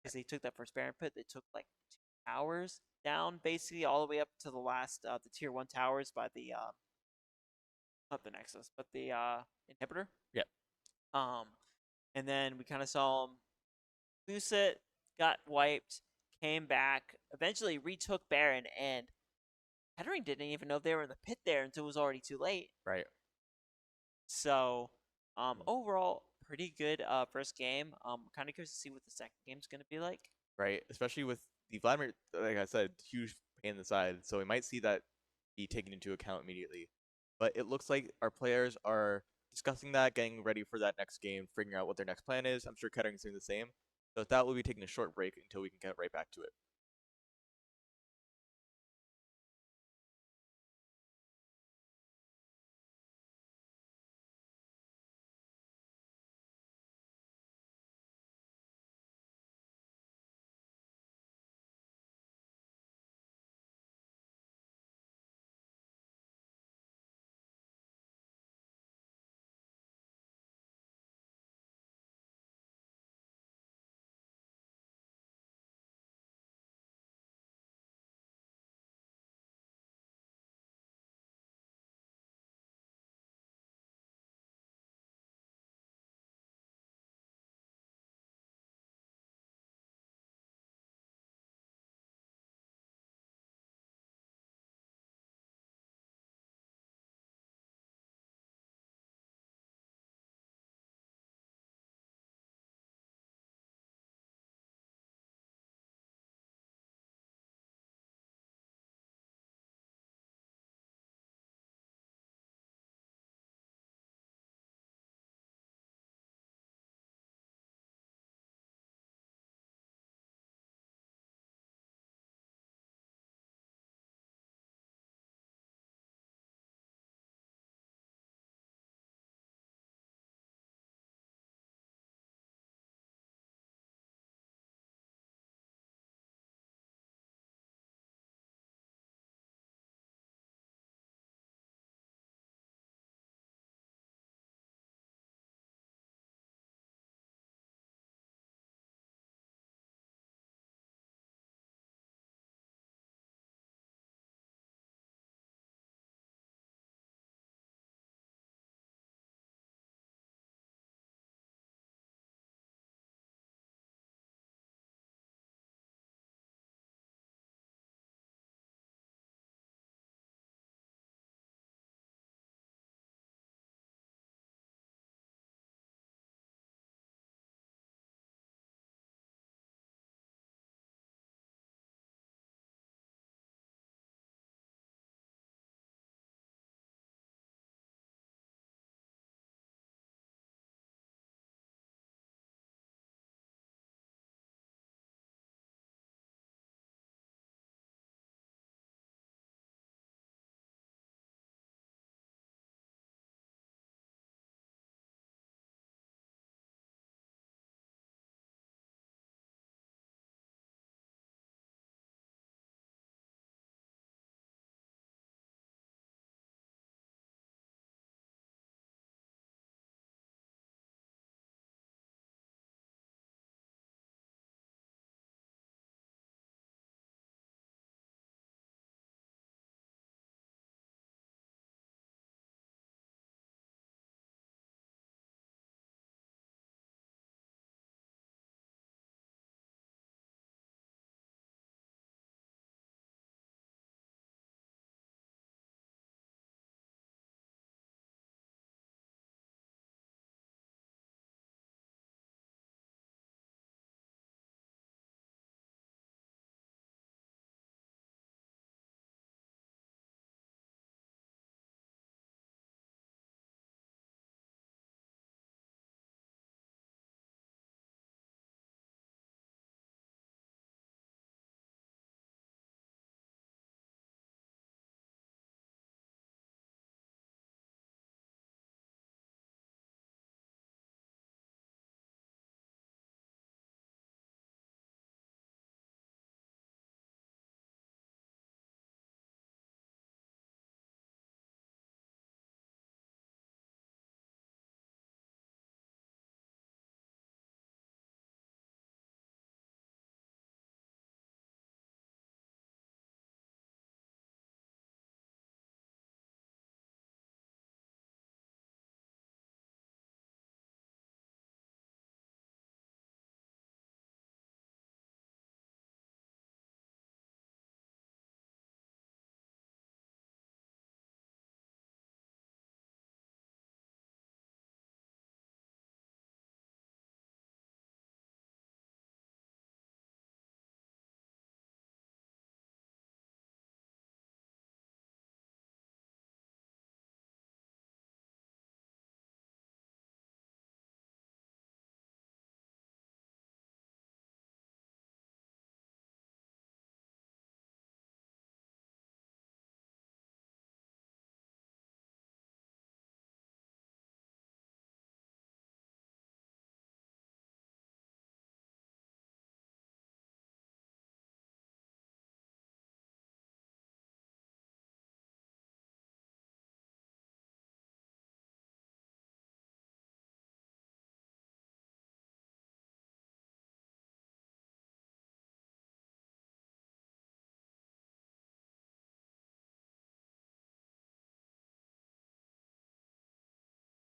because they took that first Baron pit. They took like 2 towers down, basically all the way up to the last the tier 1 towers by the not the Nexus, but the inhibitor. Yep. And then we kind of saw him lose it, got wiped, came back, eventually retook Baron, and Kettering didn't even know they were in the pit there until it was already too late. Right. So, overall, pretty good first game. Kind of curious to see what the second game's going to be like. Right, especially with the Vladimir, like I said, huge pain in the side, so we might see that be taken into account immediately. But it looks like our players are discussing that, getting ready for that next game, figuring out what their next plan is. I'm sure Kettering's doing the same. So with that, we'll be taking a short break until we can get right back to it.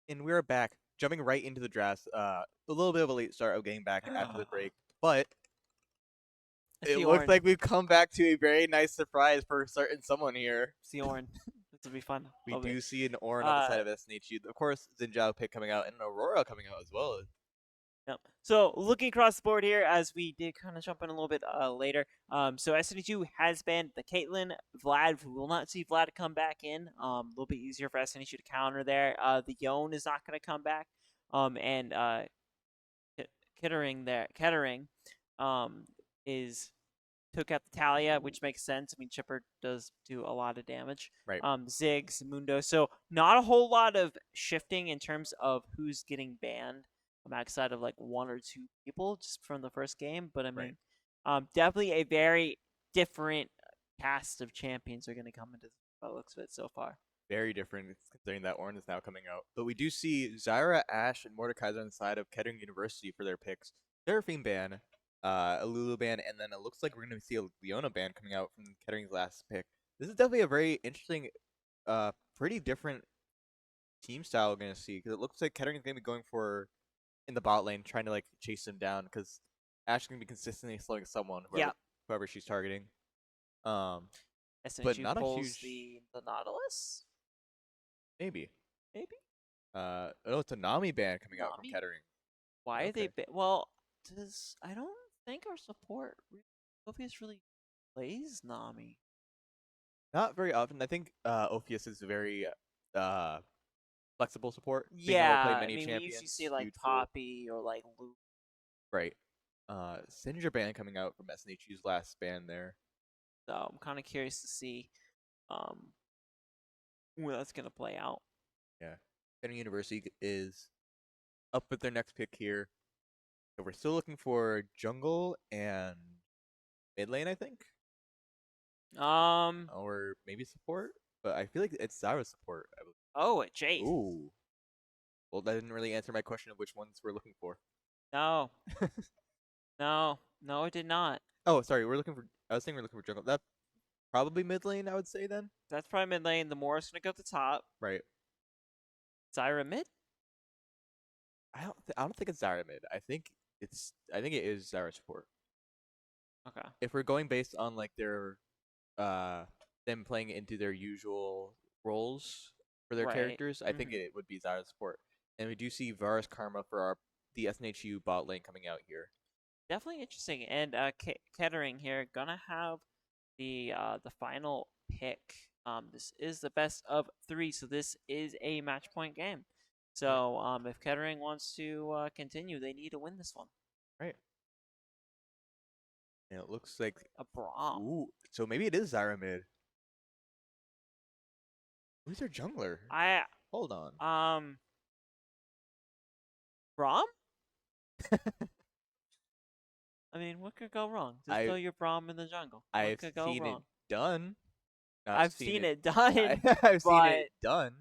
And we're back, jumping right into the draft. A little bit of a late start of getting back after the break, but I it see looks Orin. like we've come back to a very nice surprise for certain someone here. See Orin. This will be fun. We Love do it. see an Orin on the side of SNHU. Of course, Zinjao pick coming out and an Aurora coming out as well. Yep. So looking across the board here, as we did kind of jump in a little bit later. So SNHU has banned the Caitlyn, Vlad. We will not see Vlad come back in. A little bit easier for SNHU to counter there. The Yone is not going to come back. And Kettering, is took out the Talia, which makes sense. I mean, Chipper does do a lot of damage. Right. Ziggs, Mundo. So not a whole lot of shifting in terms of who's getting banned. Outside of like one or two people just from the first game, but I mean, definitely a very different cast of champions are going to come into by the looks of it so far. Very different, considering that Orin is now coming out. But we do see Zyra, Ashe, and Mordekaiser on the side of Kettering University for their picks. Seraphine ban, a Lulu ban, and then it looks like we're going to see a Leona ban coming out from Kettering's last pick. This is definitely a very interesting, pretty different team style we're going to see, because it looks like Kettering is going to be going for in the bot lane, trying to like chase them down, because Ashe is going to be consistently slowing someone, whoever she's targeting. But not a huge the Nautilus. Maybe. Oh, it's a Nami ban coming out from Nami? Kettering. Why are they? Well, I don't think our support Ophius really plays Nami. Not very often. I think Ophius is a very flexible support. Yeah, many I mean, we champions, usually see like huge Poppy or like Luke. Right. Syndra ban coming out from SNHU's last ban there. So I'm kind of curious to see where that's gonna play out. Yeah. Kettering University is up with their next pick here. So we're still looking for jungle and mid lane, I think. Or maybe support, but I feel like it's Zyra support. I believe. Oh, Jace. Ooh. Well, that didn't really answer my question of which ones we're looking for. No. No, it did not. Oh, sorry. I was saying we're looking for jungle. That probably mid lane, I would say then. That's probably mid lane. The Moira's gonna go to the top. Right. Zyra mid. I don't think it's Zyra mid. I think it is Zyra support. Okay. If we're going based on like their them playing into their usual roles for their characters, I think it would be Zyra support. And we do see Varus Karma for the SNHU bot lane coming out here. Definitely interesting. And Kettering here gonna have the final pick. This is the best of 3, so this is a match point game. So if Kettering wants to continue, they need to win this one. Right. And it looks like a Braum. Ooh, so maybe it is Zyra mid. Who's their jungler? Hold on. Braum? I mean, what could go wrong? Just throw your Braum in the jungle. I've seen it done. I've seen it done. I've seen it done.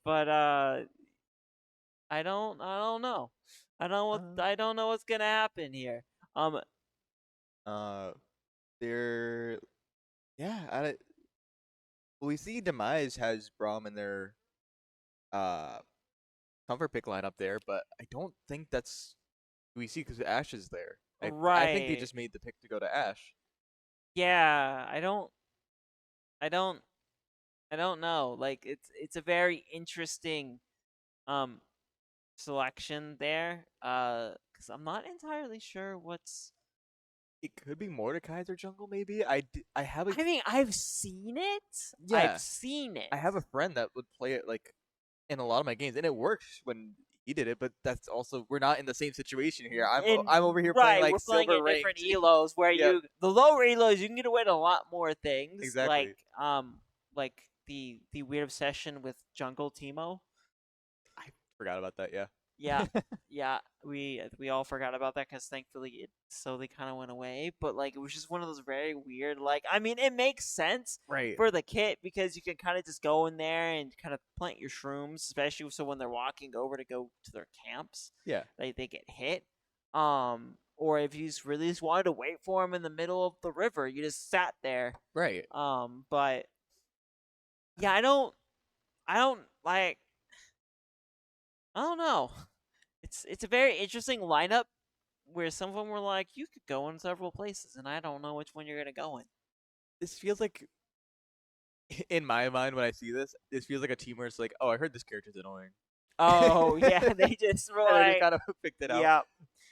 But I don't know. I don't know what's gonna happen here. We see Demise has Braum in their comfort pick lineup there, but I don't think that's we see because Ashe is there. I think they just made the pick to go to Ashe. Yeah, I don't know. Like it's a very interesting selection there. Because I'm not entirely sure what's. It could be Mordekaiser jungle, maybe. I mean, I've seen it. Yeah, I've seen it. I have a friend that would play it like in a lot of my games, and it works when he did it. But that's also we're not in the same situation here. I'm over here playing like we're playing silver in different elos where the lower elos you can get away with a lot more things. Exactly. Like the weird obsession with jungle Teemo. I forgot about that. Yeah. Yeah, we all forgot about that because thankfully it slowly kind of went away. But like it was just one of those very weird. Like I mean, it makes sense for the kit because you can kind of just go in there and kind of plant your shrooms, especially so when they're walking over to go to their camps. Yeah, they get hit. Or if you just wanted to wait for them in the middle of the river, you just sat there. Right. But yeah, I don't like. I don't know. It's a very interesting lineup where some of them were like, you could go in several places, and I don't know which one you're gonna go in. This feels like, in my mind, when I see this feels like a team where it's like, oh, I heard this character's annoying. Oh yeah, they just were And I just like, kind of picked it out. yeah,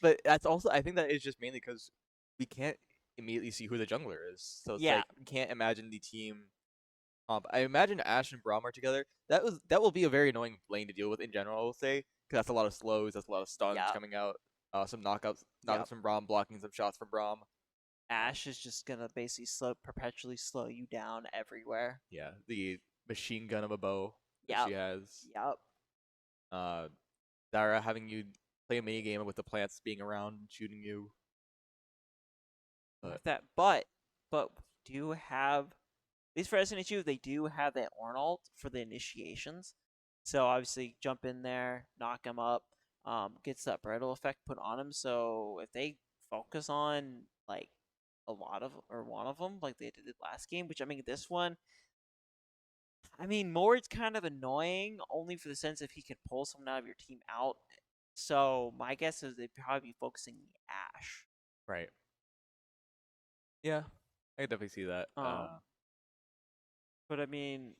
But that's also, I think that is just mainly because we can't immediately see who the jungler is. So it's yeah, like, we can't imagine the team comp. I imagine Ash and Braum are together. That will be a very annoying lane to deal with in general, I will say. Because that's a lot of slows, that's a lot of stuns yeah, coming out. Some knockouts, yeah. from Braum, blocking some shots from Braum. Ash is just gonna basically perpetually slow you down everywhere. Yeah, the machine gun of a bow that Yep, she has. yep. Uh, Dara having you play a mini game with the plants being around and shooting you. But With that, but we do have, at least for SNHU, they do have that Ornalt for the initiations. So obviously, jump in there, knock him up, gets that brittle effect put on him. So if they focus on like a lot of or one of them, like they did last game, which I mean this one, I mean Mord's kind of annoying, only for the sense if he could pull someone out of your team out. So my guess is they'd probably be focusing Ash. right, yeah, I could definitely see that. But I mean,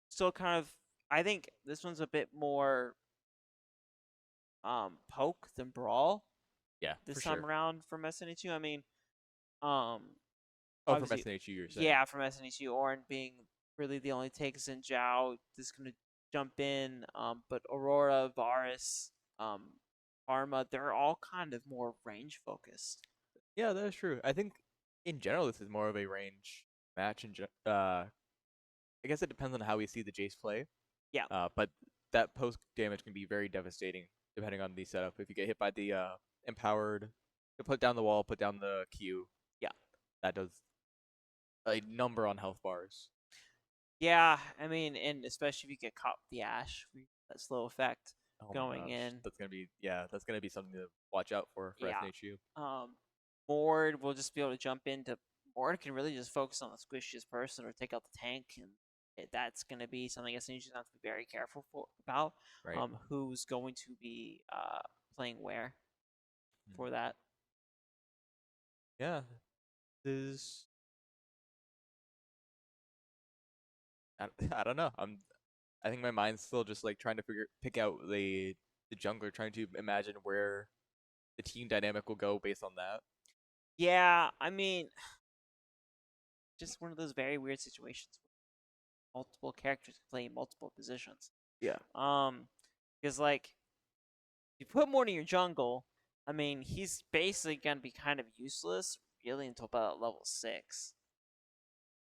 still kind of. I think this one's a bit more poke than brawl Yeah, this for time sure. around from SNHU. I mean, um, Oh, from obviously, SNHU, you're saying? yeah, from SNHU, Orin being really the only takes in Zhao is gonna jump in. But Aurora, Varus, Arma, they're all kind of more range focused. Yeah, that is true. I think in general this is more of a range match. I guess it depends on how we see the Jace play. Yeah, But that post damage can be very devastating depending on the setup. If you get hit by the empowered, you put down the wall, put down the Q. yeah, That does a number on health bars. yeah. I mean, and especially if you get caught with the Ash, that slow effect Oh my going gosh, in. that's gonna be something to watch out for Yeah. SNHU. Mord will just be able to jump into. Mord can really just focus on the squishiest person or take out the tank, and that's going to be something I guess you have to be very careful about. Right. Who's going to be playing where for Mm. that? Yeah. This I don't know. I think my mind's still just like trying to pick out the jungler, trying to imagine where the team dynamic will go based on that. Yeah, I mean, just one of those very weird situations where multiple characters play multiple positions. Yeah. Because like you put Mord in your jungle, I mean, he's basically gonna be kind of useless really until about level 6.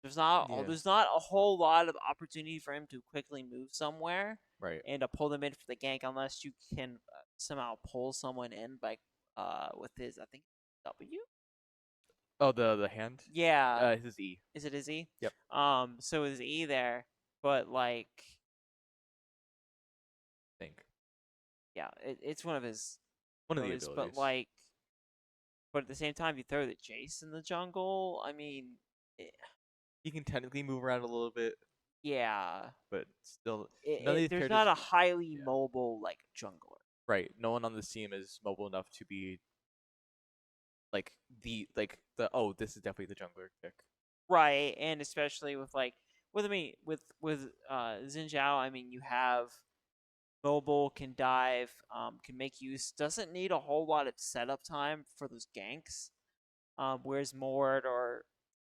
Yeah. There's not a whole lot of opportunity for him to quickly move somewhere Right. and to pull them in for the gank unless you can somehow pull someone in by with his I think W. Oh, the hand. Yeah, This is E. is it his E? Yep. So is E there, but like I think yeah, it's one of his one of the abilities, abilities. but at the same time, you throw the Jace in the jungle. I mean, He can technically move around a little bit, yeah, but still, none of these there's characters. not a highly Yeah. mobile like jungler. Right. No one on this team is mobile enough to be like the oh, this is definitely the jungler pick. Right, and especially with Xin Zhao, I mean you have mobile, can dive, can make use, doesn't need a whole lot of setup time for those ganks. Whereas Mord or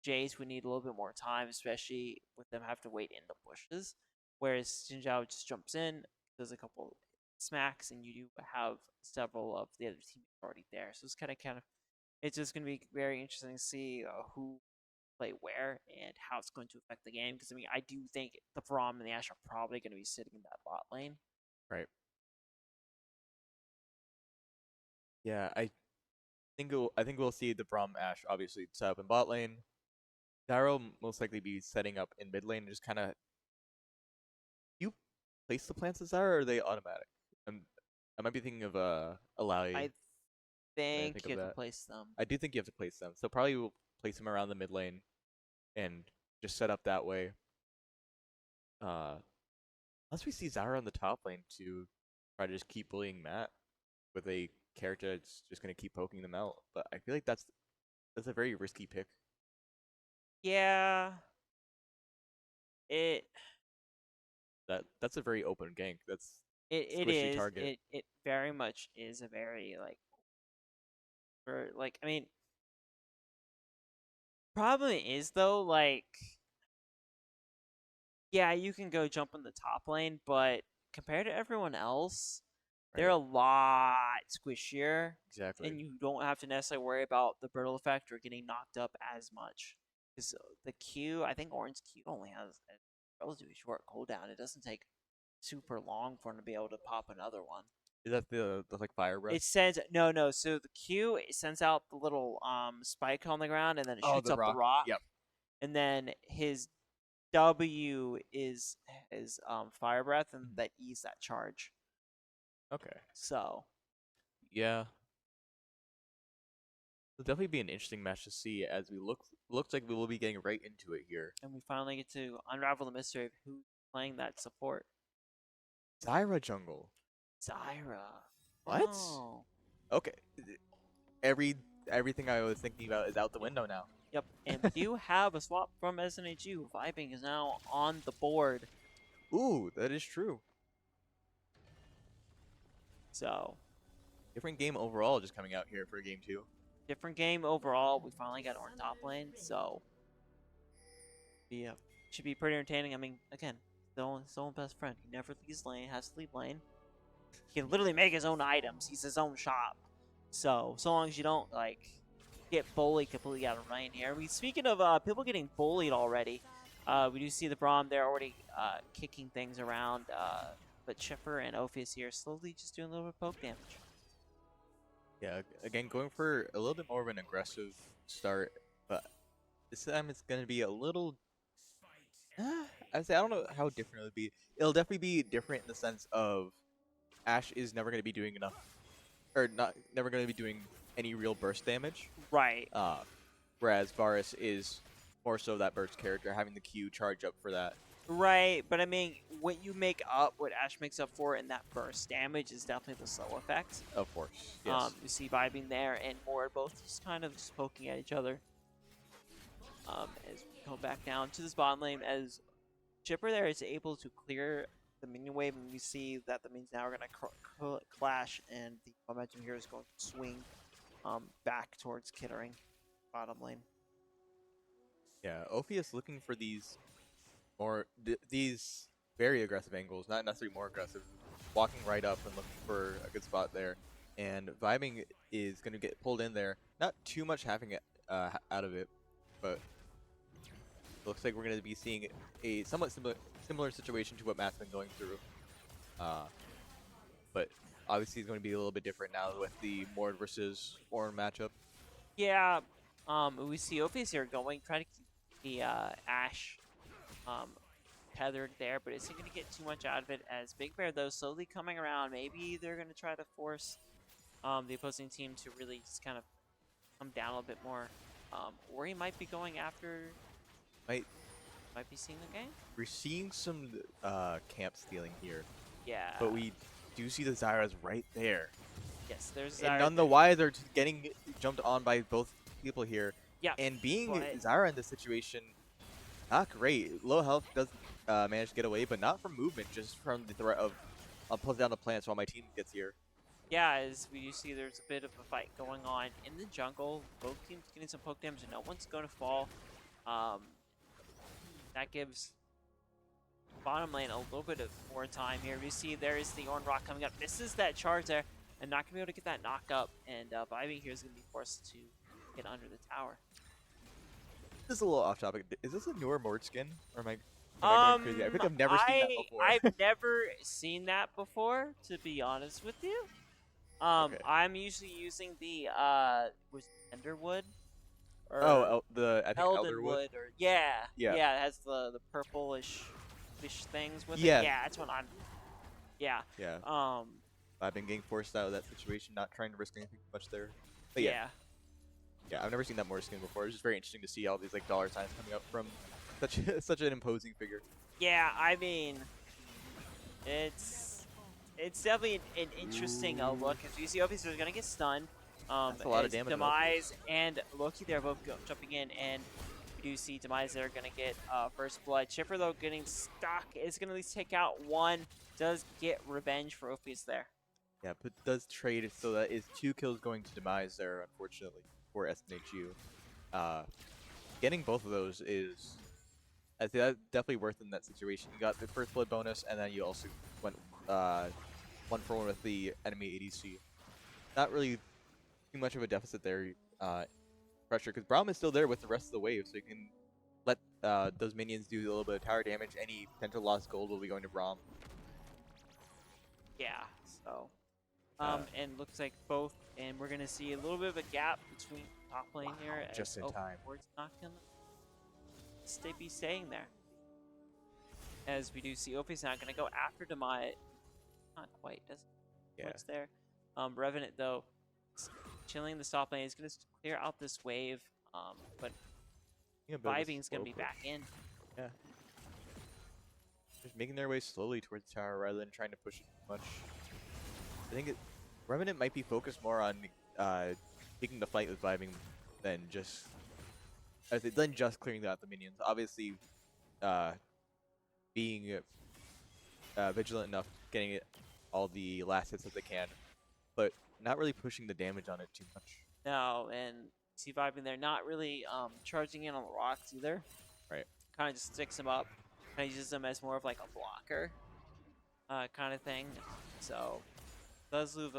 Jace would need a little bit more time, especially with them have to wait in the bushes. Whereas Xin Zhao just jumps in, does a couple smacks, and you do have several of the other teammates already there. So it's kind of it's just going to be very interesting to see who play where and how it's going to affect the game. Because I mean, I do think the Braum and the Ashe are probably going to be sitting in that bot lane. Right. Yeah. I think we'll see the Braum Ash obviously set up in bot lane. Darrow most likely be setting up in mid lane and just kind of. You place the plants as Zara, or are they automatic? I might be thinking of Alawi. I When I think think you of have to that. place them. I do think you have to place them. So probably we'll place them around the mid lane and just set up that way. Uh, unless we see Zara on the top lane too. try to just keep bullying Matt with a character that's just gonna keep poking them out. But I feel like that's a very risky pick. Yeah. It That's a very open gank. That's it squishy is. target. It very much is a very like for like I mean problem is though like yeah, you can go jump in the top lane, but compared to everyone else, they're Right. a lot squishier, Exactly. and you don't have to necessarily worry about the brittle effect or getting knocked up as much. Because the Q, I think Orange Q only has a relatively short cooldown. It doesn't take super long for him to be able to pop another one. Is that the like fire breath? It sends no. So the Q it sends out the little spike on the ground, and then it shoots the up rock. the rock. Yep. And then his W is fire breath, and Mhm. that ease that charge. Okay. So Yeah. It'll definitely be an interesting match to see as we looks like we will be getting right into it here. and we finally get to unravel the mystery of who's playing that support. Zyra jungle. Zyra. What? Oh. Okay. Everything I was thinking about is out the window now. Yep, and we do have a swap from SNHU. Vibing is now on the board. Ooh, that is true. So, Different game overall just coming out here for game 2. different game overall. We finally got our top lane, so yeah, should be pretty entertaining. I mean, again, his own best friend. He never leaves lane, has to leave lane. He can literally make his own items. He's his own shop. So long as you don't like get bullied completely out of lane here. Speaking of people getting bullied already, we do see the Braum there already kicking things around. But Chipper and Ophius here slowly just doing a little bit of poke damage. Yeah, again, going for a little bit more of an aggressive start, but this time it's going to be a little... I don't know how different it'll be. It'll definitely be different in the sense of Ashe is never going to be doing enough, or never going to be doing any real burst damage. Right. Whereas Varus is more so that burst character, having the Q charge up for that. Right, but I mean, what you make up, what Ashe makes up for in that burst damage is definitely the slow effect. Of course, yes. You see Vibing there and Mord both just kind of just poking at each other. As we go back down to this bottom lane, as Chipper there is able to clear the minion wave, and we see that the minions now are going to clash, and the momentum here is going to swing back towards Kettering, bottom lane. Yeah, Ophius looking for these these very aggressive angles, not necessarily more aggressive, walking right up and looking for a good spot there. And Vibing is going to get pulled in there. Not too much having it out of it, but it looks like we're going to be seeing a somewhat similar situation to what Matt's been going through. But obviously it's going to be a little bit different now with the Mord versus Ornn matchup. Yeah, we see Ophius here trying to keep the Ashe tethered there, but isn't going to get too much out of it as Big Bear, though, slowly coming around. Maybe they're going to try to force the opposing team to really just kind of come down a little bit more. Or he might be going after... Might be seeing the game? We're seeing some camp stealing here. Yeah. But we do see the Zyras right there. Yes, there's And Zyra none the wiser to getting jumped on by both people here. Yeah. And being but- Zyra in this situation, not great. Low health does manage to get away, but not from movement, just from the threat of I'll pull down the plants while my team gets here. Yeah, as we do see there's a bit of a fight going on in the jungle. Both teams getting some poke damage and no one's going to fall. That gives bottom lane a little bit of more time here. We see there is the Ornn Rock coming up. Misses that charge there and not going to be able to get that knock up. And Vibing here is going to be forced to get under the tower. This is a little off topic. Is this a newer Mord skin? Or am I going crazy? I think I've never seen that before. I've never seen that before, to be honest with you. Okay. I'm usually using the was Enderwood. Or I think Eldenwood, Elderwood. or yeah, Yeah. it has the purplish fish things with Yeah. it. Yeah, that's what I'm. Yeah. Yeah. Um. I've been getting forced out of that situation, not trying to risk anything much there. But yeah, I've never seen that Mord skin before. It's just very interesting to see all these like dollar signs coming up from such an imposing figure. Yeah, I mean, it's it's definitely an interesting look. As you see, obviously, they're going to get stunned. That's a lot of as damage on Demise and Loki, they're both jumping in, and we do see Demise there going to get first blood. Chipper, though, getting stuck, is going to at least take out one. Does get revenge for Ophius there. Yeah, but does trade it, so that is 2 kills going to Demise there, unfortunately, for SNHU. Getting both of those is, I think that's definitely worth in that situation. You got the first blood bonus, and then you also went 1-for-1 with the enemy ADC. Not really too much of a deficit there, pressure, because Braum is still there with the rest of the wave, so you can let those minions do a little bit of tower damage. Any potential lost gold will be going to Braum. Yeah, so and looks like both, and we're gonna see a little bit of a gap between top lane here. Just in time. Ward's not gonna be staying there. As we do see Ophi's not gonna go after Demise. Not quite, doesn't what's there. Revenant though, chilling the top lane. He's gonna clear out this wave. But Vibing's gonna be back in. Yeah. Just making their way slowly towards the tower rather than trying to push it too much. I think Revenant might be focused more on taking the fight with Vibing than just clearing out the minions. Obviously, being vigilant enough, getting all the last hits that they can, but not really pushing the damage on it too much. No, and see Vibing there, not really charging in on the rocks either. Right. Kind of just sticks them up. Kind of uses them as more of like a blocker kind of thing. So does lose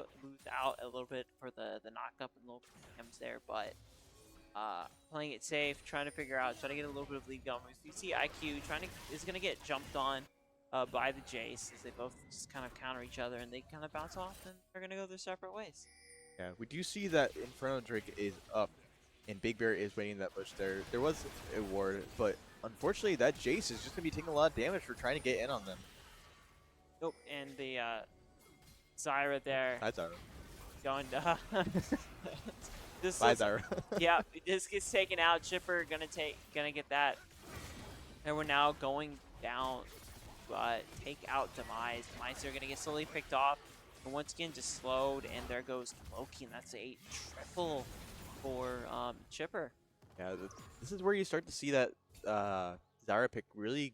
out a little bit for the knock up and little comes there, but playing it safe, trying to figure out, trying to get a little bit of lead going. You see IQ is gonna get jumped on by the Jace as they both just kind of counter each other, and they kind of bounce off, and they're gonna go their separate ways. Yeah, we do see that Inferno Drake is up, and Big Bear is waiting that push there. There was a ward, but unfortunately that Jace is just gonna be taking a lot of damage for trying to get in on them. Nope, and the Zyra there. Hi, Zyra. Going to this Bye, Zyra. yeah, this gets taken out. Chipper gonna get that. And we're now going down, but take out Demise. Demise are gonna get slowly picked off. And once again, just slowed, and there goes Loki, and that's a triple for Chipper. Yeah, this is where you start to see that Zyra pick really,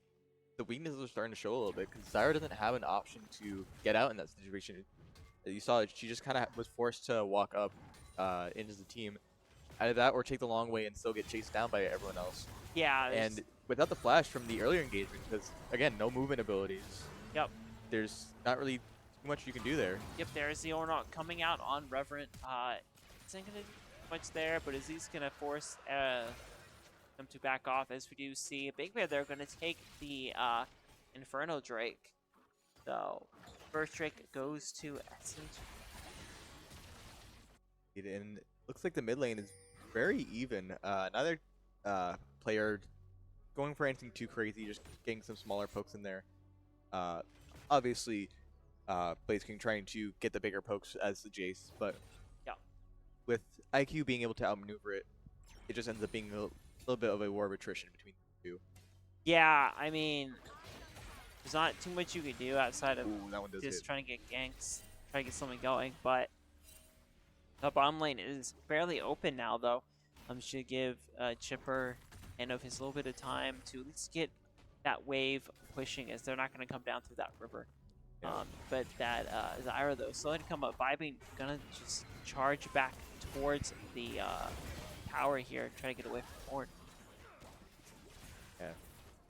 the weaknesses are starting to show a little bit, because Zyra doesn't have an option to get out in that situation. You saw she just kind of was forced to walk up into the team. Either that or take the long way and still get chased down by everyone else. Yeah. And without the flash from the earlier engagement, because again, no movement abilities. Yep. There's not really too much you can do there. Yep, there's the Ornat coming out on Reverent. Isn't going to do much there, but is he's going to force them to back off, as we do see Big Bear there going to take the Inferno Drake. So, first Drake goes to SNHU. And looks like the mid lane is very even. Neither player going for anything too crazy, just getting some smaller pokes in there. Obviously, Blaze King trying to get the bigger pokes as the Jace, but yeah, with IQ being able to outmaneuver it, it just ends up being a little bit of a war of attrition between the two. Yeah, I mean, there's not too much you can do outside of Ooh, that one does just hit. trying to get ganks, trying to get something going, but the bottom lane is fairly open now, though. Should give Chipper and of his little bit of time to at least get that wave pushing, as they're not going to come down through that river. Yeah. But that Zyra, though, slowly to come up. Vibing gonna just charge back towards the tower here and try to get away from Ward. Yeah.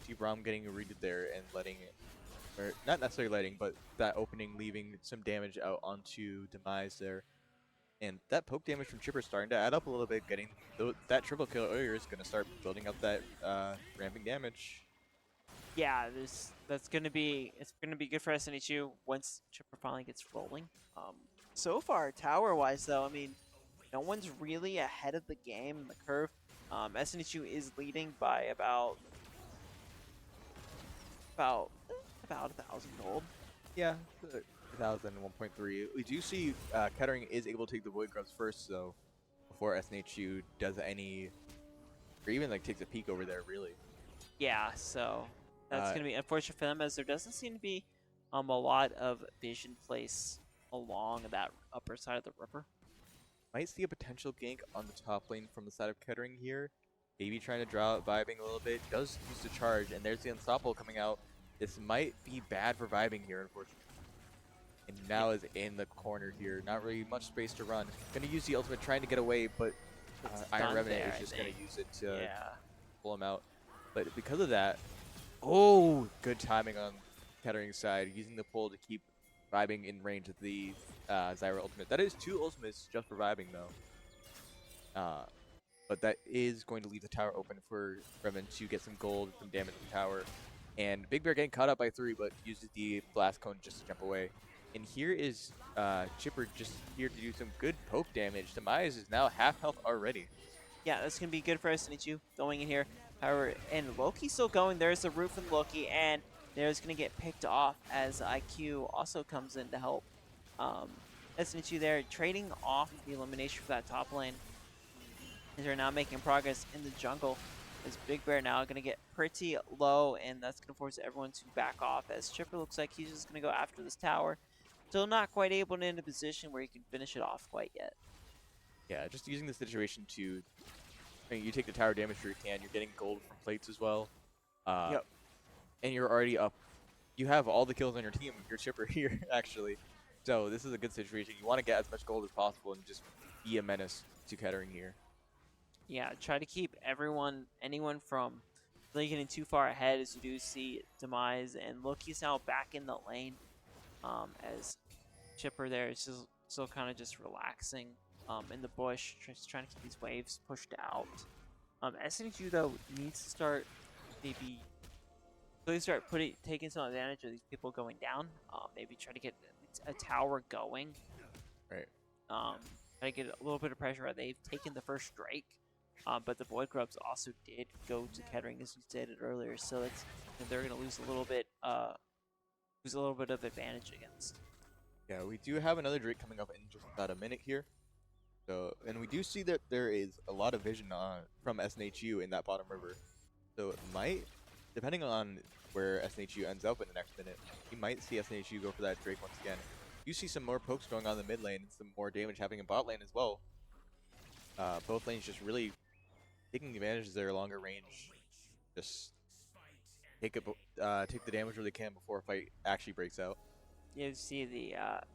See Braum getting readed there and letting it, or not necessarily letting, but that opening leaving some damage out onto Demise there. And that poke damage from Chipper starting to add up a little bit. Getting that triple kill earlier is going to start building up that ramping damage. Yeah, it's gonna be good for SNHU once Chipper finally gets rolling. So far, tower-wise though, I mean, no one's really ahead of the game in the curve. SNHU is leading by about 1,000 gold. Yeah, 1,000, 1.3. We do see Kettering is able to take the Void Grubs first, though, before SNHU does any, or even like takes a peek over there, really. Yeah, so that's going to be unfortunate for them, as there doesn't seem to be a lot of vision place along that upper side of the river. Might see a potential gank on the top lane from the side of Kettering here. Maybe trying to draw out Vibing a little bit. Does use the charge, and there's the Unstoppable coming out. This might be bad for Vibing here, unfortunately. And now is in the corner here. Not really much space to run. Gonna use the ultimate, trying to get away, but Iron done Revenant there, is just I gonna think. use it to Yeah. pull him out. But because of that, oh, good timing on Kettering's side, using the pull to keep Vibing in range of the Zyra ultimate. That is 2 ultimates just for Vibing, though. But that is going to leave the tower open for Revan to get some gold, some damage to the tower. And Big Bear getting caught up by 3, but uses the Blast Cone just to jump away. And here is Chipper just here to do some good poke damage. Demise is now half health already. Yeah, that's going to be good for SNHU going in here. However, and Loki's still going. There's the root from Loki, and there's going to get picked off as IQ also comes in to help. SNHU there trading off the elimination for that top lane. As they're now making progress in the jungle. As Big Bear now going to get pretty low, and that's going to force everyone to back off. As Chipper looks like he's just going to go after this tower. Still not quite able to in a position where he can finish it off quite yet. Yeah, just using the situation to, I mean, you take the tower damage where you can. You're getting gold from plates as well. Yep. And you're already up. You have all the kills on your team. You're Chipper here, actually. So this is a good situation. You want to get as much gold as possible and just be a menace to Kettering here. Yeah, try to keep anyone from really getting too far ahead, as you do see Demise and Loki's now back in the lane. As Chipper there is still kind of just relaxing in the bush, just trying to keep these waves pushed out. SNHU though needs to start maybe really start taking some advantage of these people going down. Maybe try to get a tower going. Right. Try to get a little bit of pressure. They've taken the first Drake. But the Void Grubs also did go to Kettering, as you stated earlier, so they're going to lose a little bit of advantage against. Yeah, we do have another Drake coming up in just about a minute here. So, and we do see that there is a lot of vision from SNHU in that bottom river. So it might, depending on where SNHU ends up in the next minute, you might see SNHU go for that Drake once again. You see some more pokes going on in the mid lane and some more damage happening in bot lane as well. Both lanes just really taking advantage of their longer range. Just take the damage where they can before a fight actually breaks out. You see the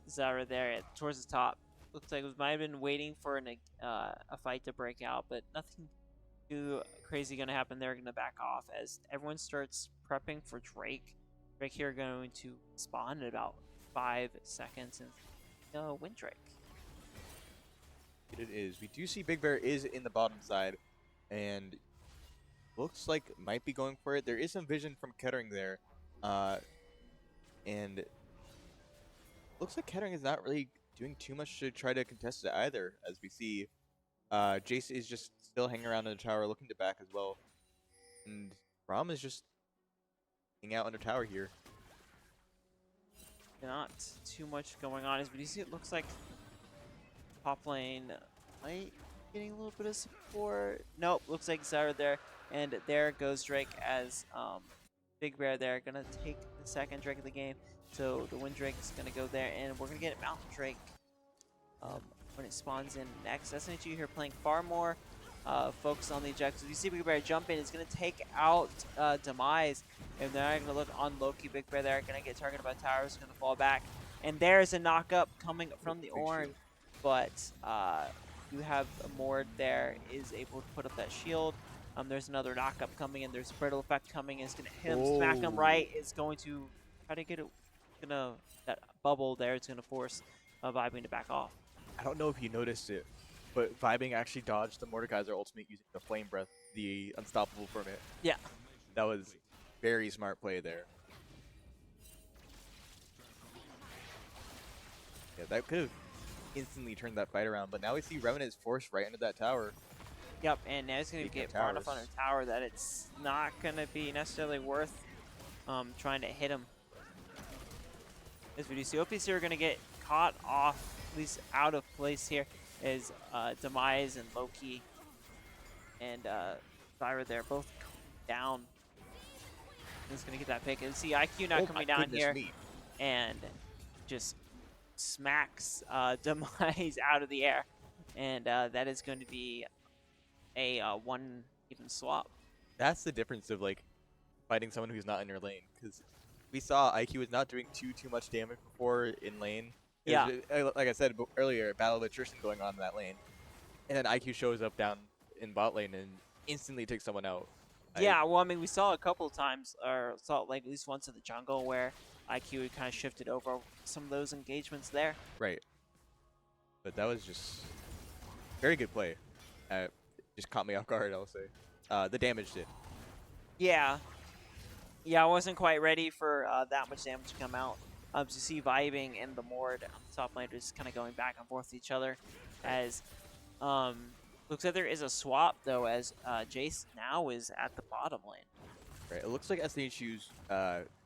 Zyra there towards the top. Looks like it might have been waiting for a fight to break out, but nothing too crazy going to happen. They're going to back off as everyone starts prepping for Drake. Drake here going to spawn in about 5 seconds and win Drake. It is. We do see Big Bear is in the bottom side, and looks like might be going for it. There is some vision from Kettering there, and looks like Kettering is not really doing too much to try to contest it either, as we see Jace is just still hanging around in the tower looking to back as well, and Ram is just hanging out under tower here. Not too much going on. As we see, it looks like top lane might getting a little bit of support. Nope, looks like Zyra there, and there goes Drake as Big Bear there gonna take the second Drake of the game. So the win Drake is gonna go there, and we're gonna get Mountain Drake when it spawns in next. SNHU here playing far more focused on the objectives. You see Big Bear jump in, is gonna take out Demise, and they're gonna look on Loki. Big Bear there gonna get targeted by towers, gonna fall back, and there's a knock up coming from the Orange, but you have Mord there is able to put up that shield. There's another knockup coming in. There's a brittle effect coming. It's gonna hit him, smack him right. It's going to try to get it. That bubble there. It's gonna force Vibing to back off. I don't know if you noticed it, but Vibing actually dodged the Mordekaiser ultimate using the Flame Breath, the unstoppable from it. Yeah. That was very smart play there. Yeah, that could have instantly turned that fight around, but now we see Revenant is forced right into that tower. Yep, and now he's going to get far enough on a tower that it's not going to be necessarily worth trying to hit him. As we do see, OPC are going to get caught off, at least out of place here, is Demise and Loki and Zyra there, both down. He's going to get that pick. And see IQ now coming down here. Me. and just smacks Demise out of the air. And that is going to be a 1 even swap. That's the difference of like fighting someone who's not in your lane, because we saw IQ was not doing too much damage before in lane. Yeah. Like I said earlier, battle of attrition going on in that lane, and then IQ shows up down in bot lane and instantly takes someone out. Yeah, well, I mean, we saw a couple of times, or saw like at least once in the jungle where IQ had kind of shifted over some of those engagements there. Right. But that was just very good play. Just caught me off guard, I'll say. The damage did. Yeah. Yeah, I wasn't quite ready for that much damage to come out. To see Vibing and the Mord on the top lane just kind of going back and forth with each other. As looks like there is a swap, though, as Jace now is at the bottom lane. Right. It looks like SNHU's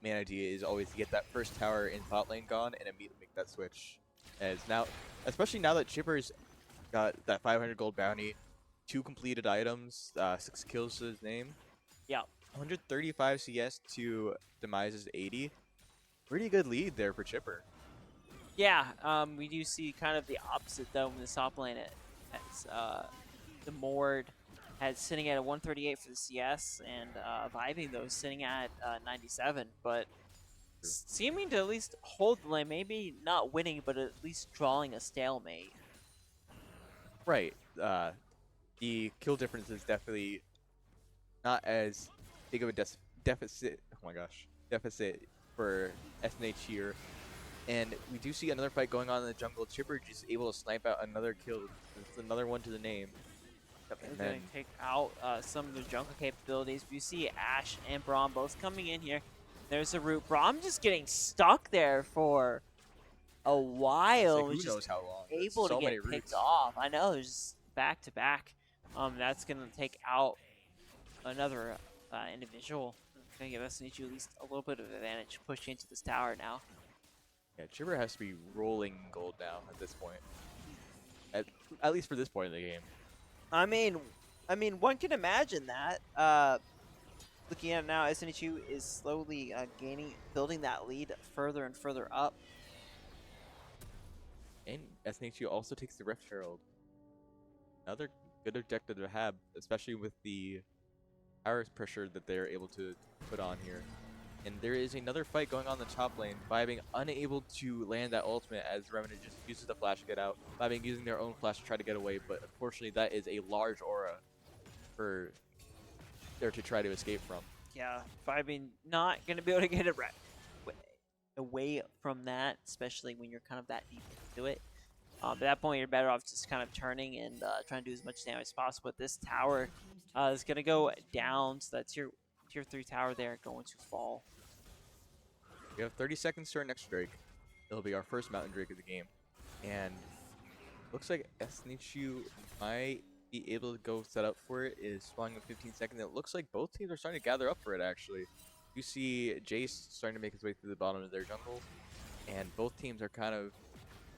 main idea is always to get that first tower in bot lane gone and immediately make that switch. As now, especially now that Chipper's got that 500 gold bounty, 2 completed items, 6 kills to his name. Yeah. 135 CS to Demise's 80. Pretty good lead there for Chipper. Yeah, we do see kind of the opposite, though, in the top lane. As the Mord has sitting at a 138 for the CS, and Vibing, though, sitting at 97. But seeming to at least hold the lane, maybe not winning, but at least drawing a stalemate. Right. The kill difference is definitely not as big of a deficit. Oh my gosh, deficit for SNH here. And we do see another fight going on in the jungle. Chipper just able to snipe out another kill. It's another one to the name. And then going to take out some of the jungle capabilities. You see Ashe and Braum both coming in here. There's a root. Braum just getting stuck there for a while. Like, who knows how long? Able to get picked off. I know, there's just back to back. That's going to take out another individual. Going to give SNHU at least a little bit of advantage pushing into this tower now. Yeah, Chipper has to be rolling gold now at this point. At least for this point in the game. I mean, one can imagine that. Looking at it now, SNHU is slowly building that lead further and further up. And SNHU also takes the Rift Herald. Another good objective to have, especially with the power pressure that they're able to put on here. And there is another fight going on in the top lane. Vibing unable to land that ultimate as Remnant just uses the flash to get out. Vibing using their own flash to try to get away, but unfortunately that is a large aura for there to try to escape from. Yeah, Vibing not going to be able to get away from that, especially when you're kind of that deep into it. At that point, you're better off just kind of turning and trying to do as much damage as possible. But this tower is going to go down, so that tier 3 tower there going to fall. We have 30 seconds to our next Drake. It'll be our first Mountain Drake of the game. And looks like SNHU might be able to go set up for it. Is spawning in 15 seconds. It looks like both teams are starting to gather up for it, actually. You see Jace starting to make his way through the bottom of their jungle. And both teams are kind of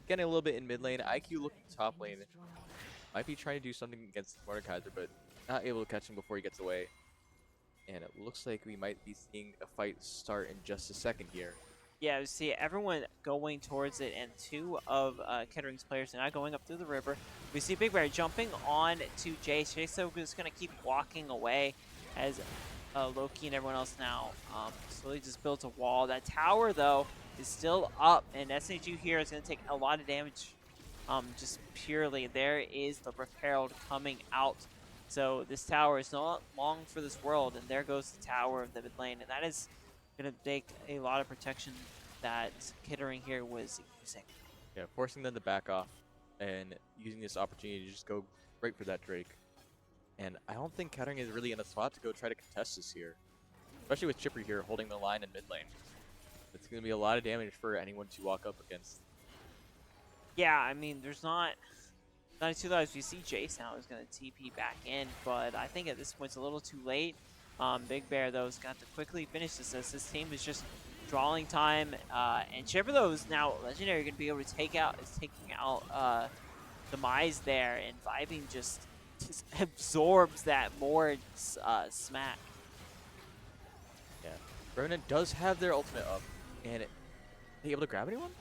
getting a little bit in mid lane. IQ looking top lane. Might be trying to do something against Mordekaiser, but not able to catch him before he gets away. And it looks like we might be seeing a fight start in just a second here. Yeah, we see everyone going towards it, and 2 of Kettering's players are now going up through the river. We see Big Bear jumping on to Jace. Jace, though, is going to keep walking away as Loki and everyone else now slowly just built a wall. That tower, though, is still up, and SNHU here is going to take a lot of damage just purely. There is the Rift Herald coming out. So this tower is not long for this world, and there goes the tower of the mid lane, and that is going to take a lot of protection that Kettering here was using. Yeah, forcing them to back off and using this opportunity to just go right for that Drake. And I don't think Kettering is really in a spot to go try to contest this here, especially with Chipper here holding the line in mid lane. It's going to be a lot of damage for anyone to walk up against. Yeah, I mean, there's not too lives. We see Jace now is going to TP back in, but I think at this point it's a little too late. Big Bear, though, has got to quickly finish this as this team is just drawing time. And Chipper, though, is now Legendary going to be able to taking out Demise there, and Vibing just absorbs that Mord's smack. Yeah, Revenant does have their ultimate up, and Are you able to grab anyone?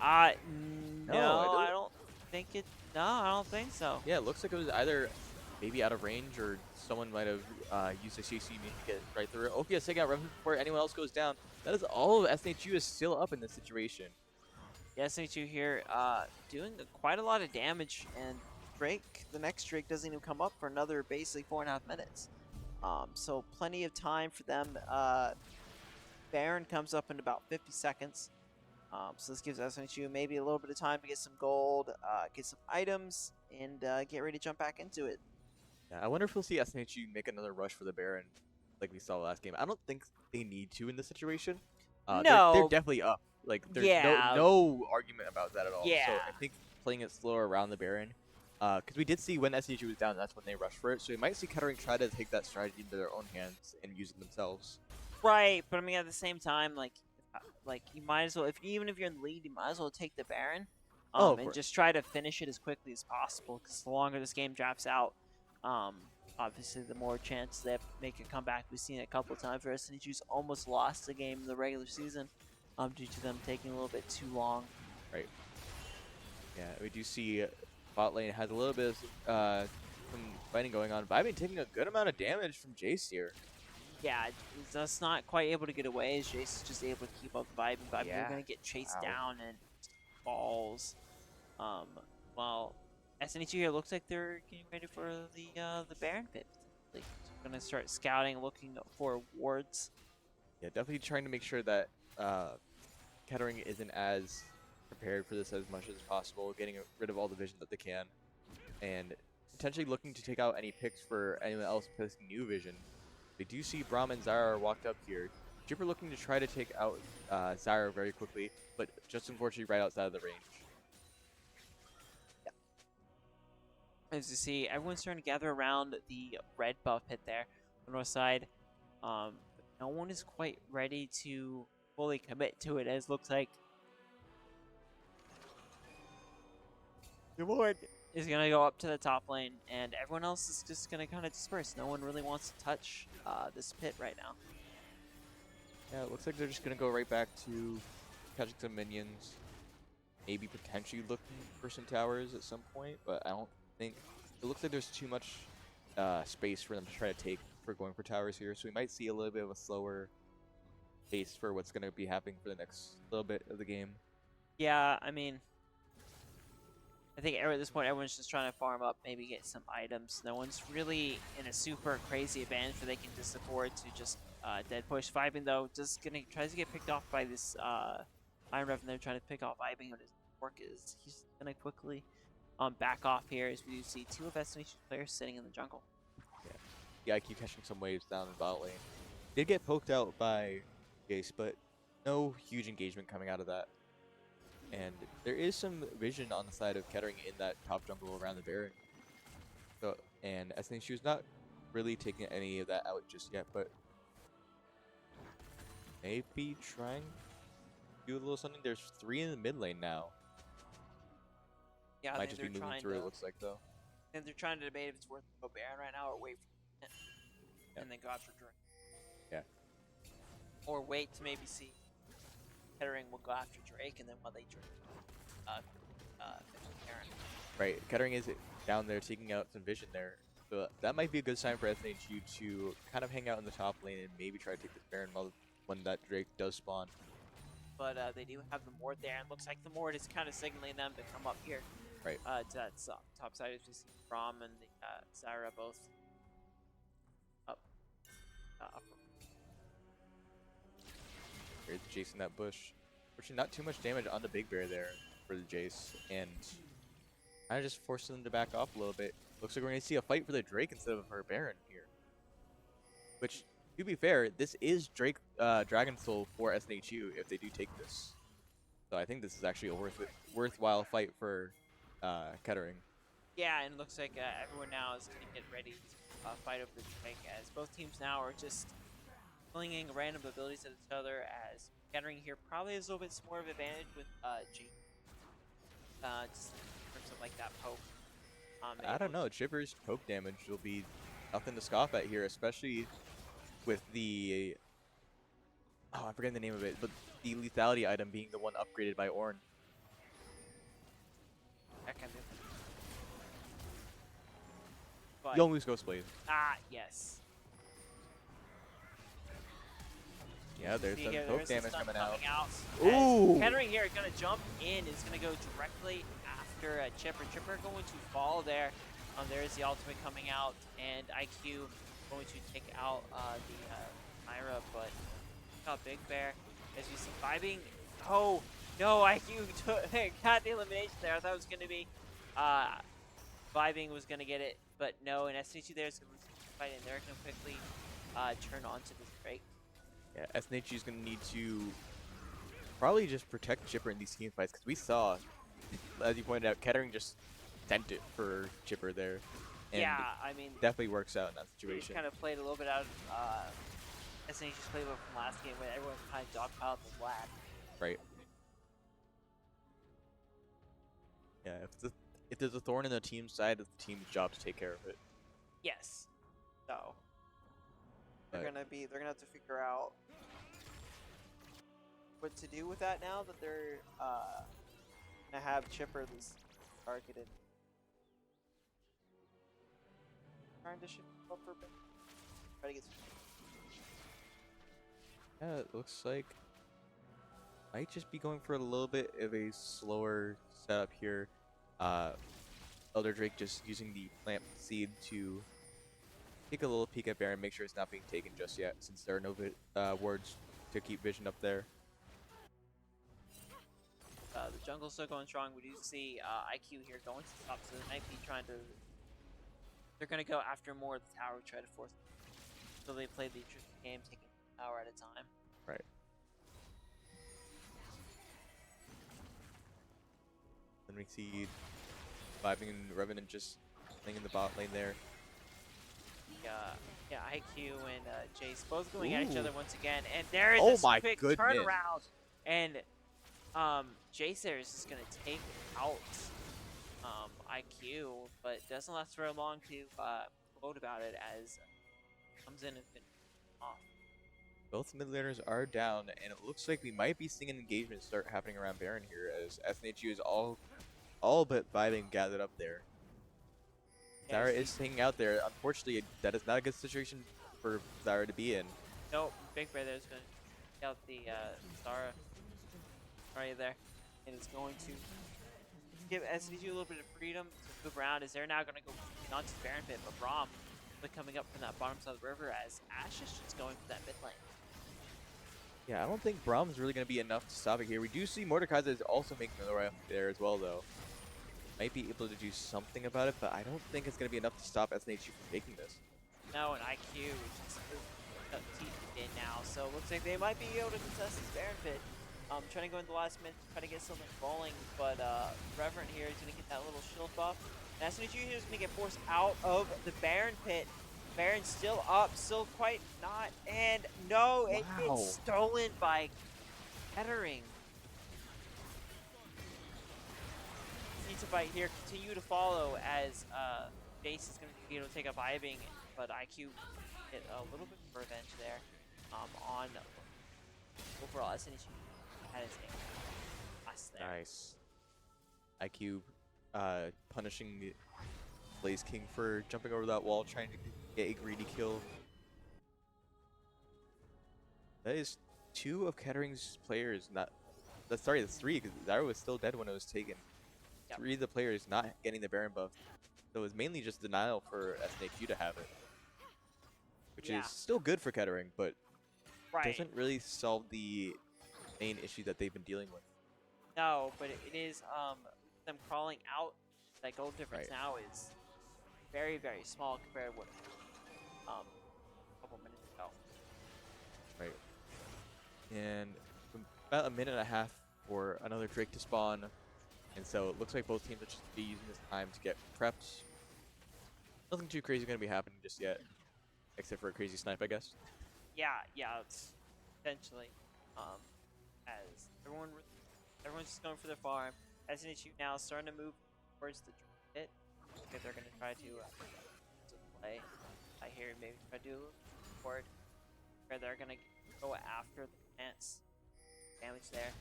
No, it doesn't- I don't think it. No, I don't think so. Yeah, it looks like it was either maybe out of range or someone might have used a CC to get right through it. Okay, take out Revenant before anyone else goes down. That is all of SNHU is still up in this situation. Yeah, SNHU here doing quite a lot of damage, and Drake, the next Drake, doesn't even come up for another basically 4.5 minutes. So plenty of time for them. Baron comes up in about 50 seconds. So this gives SNHU maybe a little bit of time to get some gold, get some items, and get ready to jump back into it. Yeah, I wonder if we'll see SNHU make another rush for the Baron like we saw last game. I don't think they need to in this situation. They're No. definitely up. Like there's Yeah. no argument about that at all. So Yeah. I think playing it slower around the Baron, because we did see when SNHU was down, that's when they rushed for it. So we might see Kettering try to take that strategy into their own hands and use it themselves. Right, but I mean at the same time, like you might as well, even if you're in the lead, you might as well take the Baron, Of and course. just try to finish it as quickly as possible. Because the longer this game drafts out, obviously the more chance they make a comeback. We've seen it a couple of times where SNHU's almost lost the game in the regular season, due to them taking a little bit too long. Right. Yeah, we do see bot lane has a little bit of some fighting going on. Vibing taking a good amount of damage from Jace here. Yeah, he's just not quite able to get away. As Jace is just able to keep up the vibe, and Vibe Yeah. are going to get chased Wow. down and falls. While SNHU here looks like they're getting ready for the Baron pit. Like, going to start scouting, looking for wards. Yeah, definitely trying to make sure that Kettering isn't as prepared for this as much as possible, getting rid of all the vision that they can, and potentially looking to take out any picks for anyone else picking new vision. We do see Braum and Zyra walked up here. Jipper looking to try to take out Zyra very quickly, but just unfortunately right outside of the range. As you see, everyone's starting to gather around the red buff pit there on the north side. But no one is quite ready to fully commit to it, as looks like the ward is going to go up to the top lane, and everyone else is just going to kind of disperse. No one really wants to touch this pit right now. Yeah, it looks like they're just going to go right back to catching some minions. Maybe potentially looking for some towers at some point, but I don't think... It looks like there's too much space for them to try to take for going for towers here, so we might see a little bit of a slower pace for what's going to be happening for the next little bit of the game. Yeah, I mean, I think at this point everyone's just trying to farm up, maybe get some items. No one's really in a super crazy advantage where they can just afford to just dead push. Vibing though, just tries to get picked off by this Iron Rev, and they're trying to pick off Vibing, but his work is he's gonna quickly back off here, as we do see two of SNHU players sitting in the jungle. Yeah, I keep catching some waves down in bot lane. Did get poked out by Jace, but no huge engagement coming out of that. And there is some vision on the side of Kettering in that top jungle around the Baron. So, and SNHU's not really taking any of that out just yet, but maybe trying to do a little something. There's 3 in the mid lane now. Yeah, Might just be moving through, it looks like, though. And they're trying to debate if it's worth to go Baron right now or wait for it, and then go after Drake. Yeah. Or wait to maybe see Kettering will go after Drake, and then while they Drake, Baron. Right, Kettering is down there taking out some vision there. So that might be a good sign for SNHU to kind of hang out in the top lane and maybe try to take this Baron when that Drake does spawn. But they do have the Mord there, and looks like the Mord is kind of signaling them to come up here. Right. To that top side, as we see Braum and the Zyra both up. Here's Jace in that bush. Fortunately, not too much damage on the big bear there for the Jace, and kind of just forcing them to back off a little bit. Looks like we're going to see a fight for the Drake instead of her Baron here. Which, to be fair, this is Drake Dragon Soul for SNHU if they do take this. So I think this is actually a worthwhile fight for Kettering. Yeah, and it looks like everyone now is going to get ready to fight over the Drake, as both teams now are just flinging random abilities at each other, as Kettering here probably has a little bit more of an advantage with G. Just in terms of like that poke. I don't know, Chipper's poke damage will be nothing to scoff at here, especially with the... Oh, I'm forgetting the name of it, but the lethality item being the one upgraded by Ornn. That kind of. But, You don't lose Ghost Blade. yes. Yeah, there's See some here, poke there's the damage stun coming out. As Ooh! Kettering here gonna jump in, is gonna go directly after Chipper. Chipper going to fall there. There's the ultimate coming out, and IQ going to take out the Myra, but got Big Bear. As you see, vibing. Oh no, IQ got the elimination there. I thought it was gonna be vibing was gonna get it, but no. And SNHU there is gonna fight, and they're gonna quickly turn onto this break. Yeah, SNHU is going to need to probably just protect Chipper in these team fights, because we saw, as you pointed out, Kettering just sent it for Chipper there. And Yeah, I mean, definitely works out in that he situation. kind of played a little bit out of SNH's playbook from last game, where everyone kind of dogpiled the flag. Right. Yeah, if there's a thorn in the team's side, it's the team's job to take care of it. Yes. So they're But- gonna have to figure out what to do with that now that they're gonna have Chipper this targeted. Trying to shift up for a bit. Try to get. Yeah, it looks like might just be going for a little bit of a slower setup here. Elder Drake just using the plant seed to take a little peek at Baron, make sure it's not being taken just yet, since there are no wards to keep vision up there. The jungle's still going strong. We do see IQ here going to the top, so they might be trying to. They're gonna go after more of the tower, try to force. So they play the interesting game, taking the tower at a time. Right. Then we see Vibing and Revenant just playing in the bot lane there. Yeah, IQ and Jace both going at each Ooh. other once again, and there is Oh a my quick goodness. turnaround, and Jace there is just gonna take out IQ, but doesn't last very long to quote about it as comes in and off. Both mid laners are down, and it looks like we might be seeing an engagement start happening around Baron here, as SNHU is all but Vibing gathered up there. Yeah, Zara she- is hanging out there. Unfortunately, that is not a good situation for Zara to be in. Nope, Big Bear there's gonna take out the Zara right there, and it's going to give SVG a little bit of freedom to move around, as they're now going to go onto the Baron pit, but Braum coming up from that bottom side of the river, as Ash is just going for that mid lane. Yeah, I don't think Brahm's really going to be enough to stop it here. We do see Mordekaiser is also making the right there as well, though. Might be able to do something about it, but I don't think it's going to be enough to stop SNHU from taking this. No, and IQ is just teeth in now, so it looks like they might be able to contest this Baron pit. Trying to go in the last minute, try to get something rolling, but Reverend here is going to get that little shield buff. And SNHU here is going to get forced out of the Baron pit. Baron's still up, still quite not, and no, Wow. it's stolen by Kettering. Need to fight here, continue to follow as Jace is going to be able to take up Iving, but IQ get a little bit of revenge there on overall SNHU had his name last there. Nice. IQ punishing the Blaze King for jumping over that wall, trying to get a greedy kill. That is 2 of Kettering's players not. Sorry, that's 3, because Zara was still dead when it was taken. Yep. 3 of the players not getting the Baron buff. So it was mainly just denial for SNHU to have it. Which Yeah. is still good for Kettering, but Right. doesn't really solve the main issue that they've been dealing with. No, but it is them crawling out. That gold difference Right. now is very, very small compared to what a couple minutes ago. Right. And about a minute and a half for another Drake to spawn. And so it looks like both teams are just be using this time to get prepped. Nothing too crazy going to be happening just yet. Except for a crazy snipe, I guess. Yeah, it's essentially as everyone's just going for their farm. SNHU now starting to move towards the pit. If they're going to try to play, I hear maybe try to do a little forward where they're going to go after the plants damage there.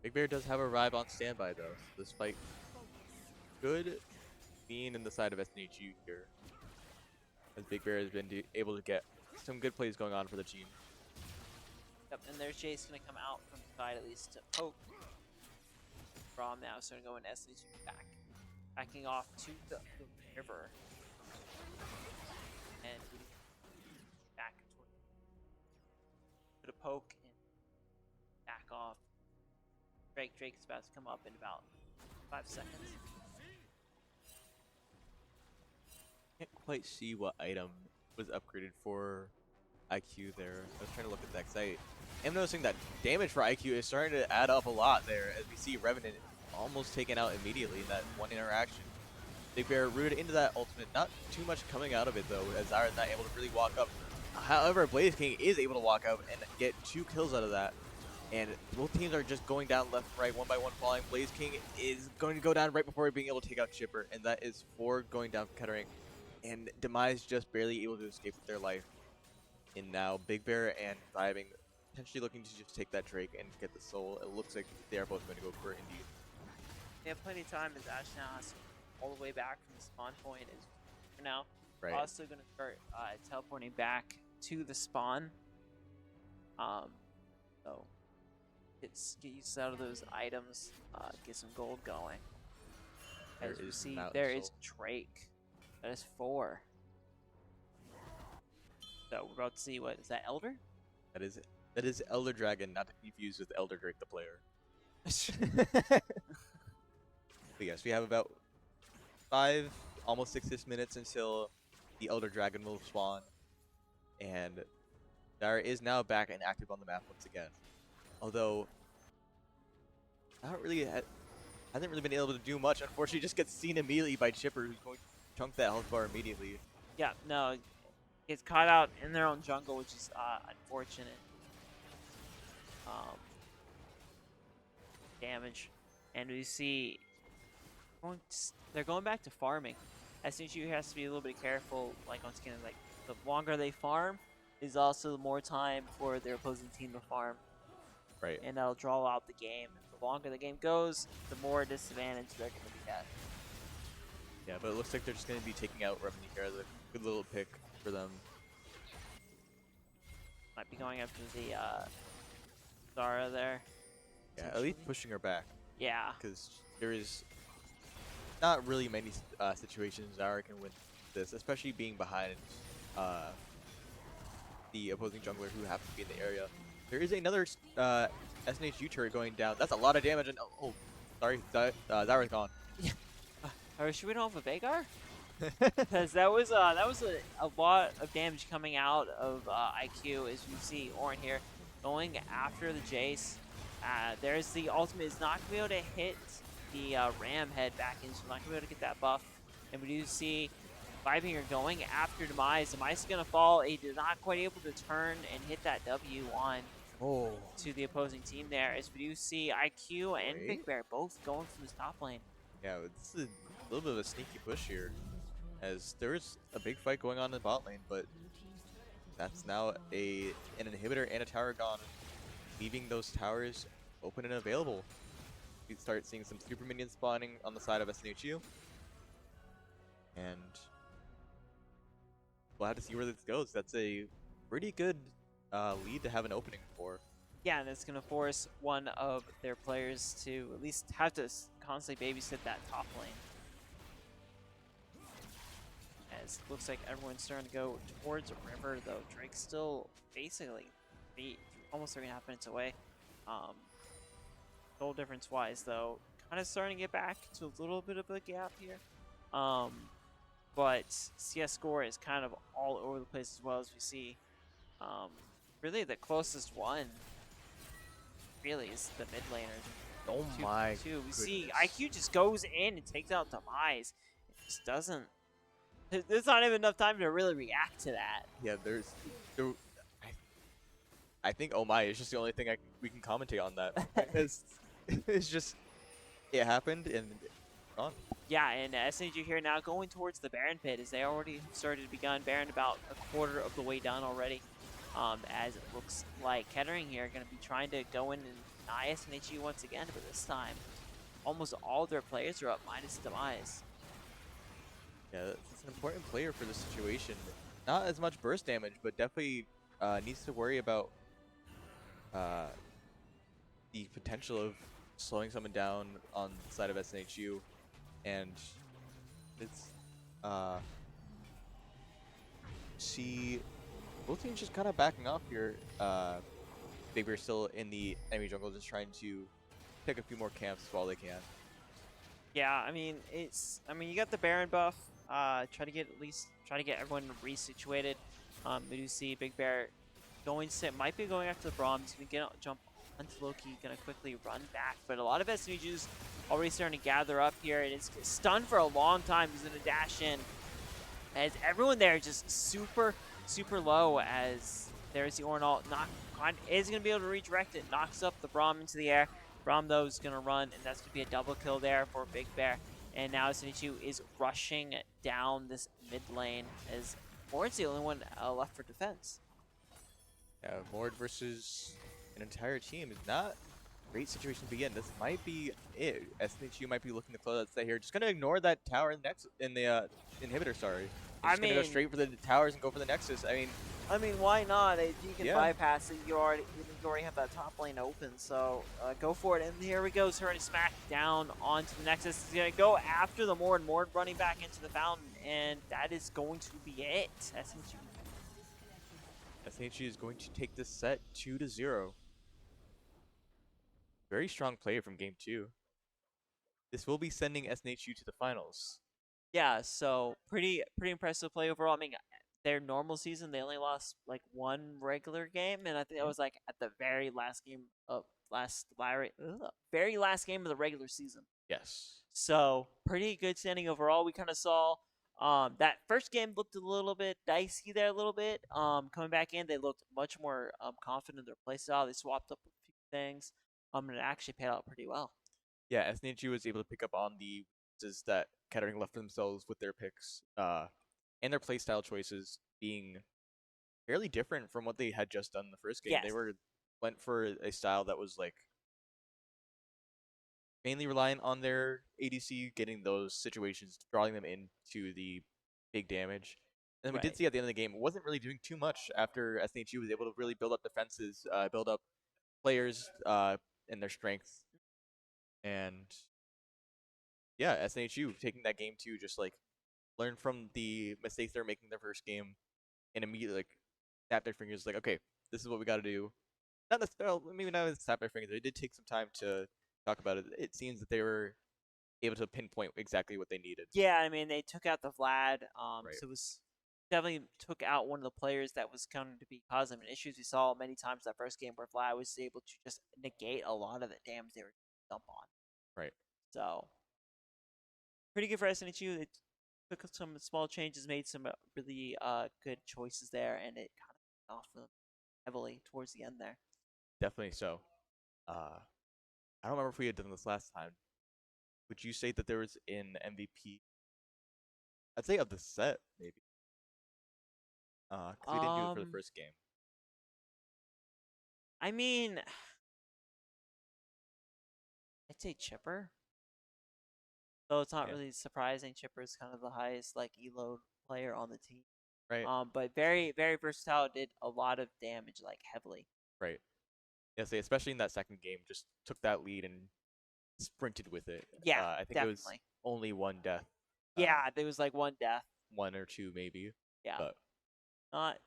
Big Bear does have a Rive on standby though, so this fight could be in the side of SNHU here, as Big Bear has been able to get some good plays going on for the team. Yep, and there's Jace gonna come out from the side at least to poke. Braum now is gonna go into SNHU backing off to the river. And back to the poke and back off. Drake is about to come up in about 5 seconds. Can't quite see what item was upgraded for IQ there. I was trying to look at that because I am noticing that damage for IQ is starting to add up a lot there, as we see Revenant almost taken out immediately in that one interaction. Big Bear rooted into that ultimate, not too much coming out of it though, as Zyra's not able to really walk up. However, Blaze King is able to walk up and get 2 kills out of that. And both teams are just going down left and right, one by one falling. Blaze King is going to go down right before being able to take out Chipper, and that is 4 going down for Kettering. And Demise just barely able to escape with their life. And now Big Bear and Diving potentially looking to just take that Drake and get the soul. It looks like they are both going to go for it indeed. They have plenty of time as Ash now has all the way back from the spawn point is for now. Right. Also going to start teleporting back to the spawn. So get use out of those items, get some gold going. As you see, there is Drake. That is 4. So we're about to see, what is that, Elder? That is Elder Dragon, not to be confused with Elder Drake the player. But yes, we have about 5, almost 6 minutes until the Elder Dragon will spawn, and Zyra is now back and active on the map once again. Although, hasn't really been able to do much. Unfortunately, just gets seen immediately by Chipper, who's going to chunk that health bar immediately. Yeah, no, gets caught out in their own jungle, which is unfortunate. Damage, and we see they're going back to farming. SNHU has to be a little bit careful. Like once again, like the longer they farm, is also more time for their opposing team to farm. Right. And that'll draw out the game. The longer the game goes, the more disadvantage they're going to be at. Yeah, but it looks like they're just going to be taking out Revenant here as a good little pick for them. Might be going after the Zara there. Yeah, at least pushing her back. Yeah. Because there is not really many situations Zara can win this, especially being behind the opposing jungler who happens to be in the area. There is another SNHU turret going down. That's a lot of damage. And oh, sorry, Zyra's gone. Yeah. Should we don't have a Veigar? Because that was a lot of damage coming out of IQ, as you see Orin here going after the Jace. There's the ultimate is not going to be able to hit the Ram head back in, so not going to be able to get that buff. And we do see Vibinger going after Demise. Demise is going to fall. He did not quite able to turn and hit that W1 to the opposing team there. As we do see IQ and Big Bear both going from the top lane. Yeah, this is a little bit of a sneaky push here, as there is a big fight going on in the bot lane, but that's now an inhibitor and a tower gone, leaving those towers open and available. We start seeing some super minions spawning on the side of SNHU, and we'll have to see where this goes. That's a pretty good lead to have an opening for. Yeah, and it's going to force one of their players to at least have to constantly babysit that top lane. As it looks like everyone's starting to go towards a river, though. Drake's still basically almost 3.5 minutes away. Goal difference-wise, though, kind of starting to get back to a little bit of a gap here. But CS score is kind of all over the place as well, as we see. Really, the closest one really is the mid laner. Oh my We goodness. see IQ just goes in and takes out Demise. It just doesn't. There's not even enough time to really react to that. Yeah, I think oh my is just the only thing we can commentate on that. It's just, it happened and gone. Yeah, and SNHU here now going towards the Baron pit, as they already started to begun Baron about a quarter of the way done already. as it looks like Kettering here are going to be trying to go in and deny SNHU once again, but this time almost all their players are up minus Demise. Yeah, that's an important player for this situation. Not as much burst damage, but definitely needs to worry about the potential of slowing someone down on the side of SNHU, and it's see both teams just kind of backing off here. Big Bear still in the enemy jungle, just trying to pick a few more camps while they can. Yeah, I mean you got the Baron buff. Try to get everyone resituated. We do see Big Bear might be going after the Braum. He's gonna jump onto Loki, gonna quickly run back. But a lot of SNHU's already starting to gather up here, and it's stunned for a long time. He's gonna dash in, as everyone there just super low. As there's the Ornal is gonna be able to redirect it, knocks up the Braum into the air. Braum though is gonna run, and that's gonna be a double kill there for Big Bear. And now SNHU is rushing down this mid lane, as Mord's the only one left for defense. Yeah, Mord versus an entire team is not a great situation to begin. This might be it. SNHU might be looking to close out set here. Just gonna ignore that tower in the inhibitor. Sorry, just gonna go straight for the towers and go for the Nexus. I mean, why not? If you can Yeah. bypass it, you already have that top lane open, so go for it. And here we go, turning smack down onto the Nexus. He's gonna go after the Mord running back into the fountain, and that is going to be it. SNHU is going to take this set 2-0. Very strong player from game 2. This will be sending SNHU to the finals. Yeah, so pretty impressive play overall. I mean, their normal season, they only lost like one regular game, and I think that was like at the very last game of very last game of the regular season. Yes. So pretty good standing overall. We kind of saw that first game looked a little bit dicey there, a little bit. Coming back in, they looked much more confident in their play style. They swapped up a few things, and it actually paid out pretty well. Yeah, SNHU was able to pick up on the weaknesses that Kettering left themselves with their picks, and their playstyle choices being fairly different from what they had just done in the first game. Yes. They went for a style that was like mainly reliant on their ADC, getting those situations, drawing them into the big damage. And we did see at the end of the game, it wasn't really doing too much after SNHU was able to really build up defenses, build up players and their strengths. And yeah, SNHU taking that game 2, just like learn from the mistakes they were making their first game, and immediately like snap their fingers, like, okay, this is what we got to do. Not necessarily, maybe not snap their fingers. They did take some time to talk about it. It seems that they were able to pinpoint exactly what they needed. Yeah, I mean, they took out the Vlad, so it was definitely took out one of the players that was going to be causing them issues. We saw many times that first game where Vlad was able to just negate a lot of the damage they were dump on. Right. So pretty good for SNHU. They took some small changes, made some really good choices there, and it kind of paid off them heavily towards the end there. Definitely so. I don't remember if we had done this last time. Would you say that there was an MVP? I'd say of the set, maybe. Because we didn't do it for the first game. I mean, I'd say Chipper. Though it's not really surprising. Chipper is kind of the highest like elo player on the team. Right. But very versatile. Did a lot of damage, like heavily. Right. Yes, especially in that second game, just took that lead and sprinted with it. Yeah, I think definitely. it was only one death. Yeah, there was like one death. 1 or 2 maybe. Yeah. But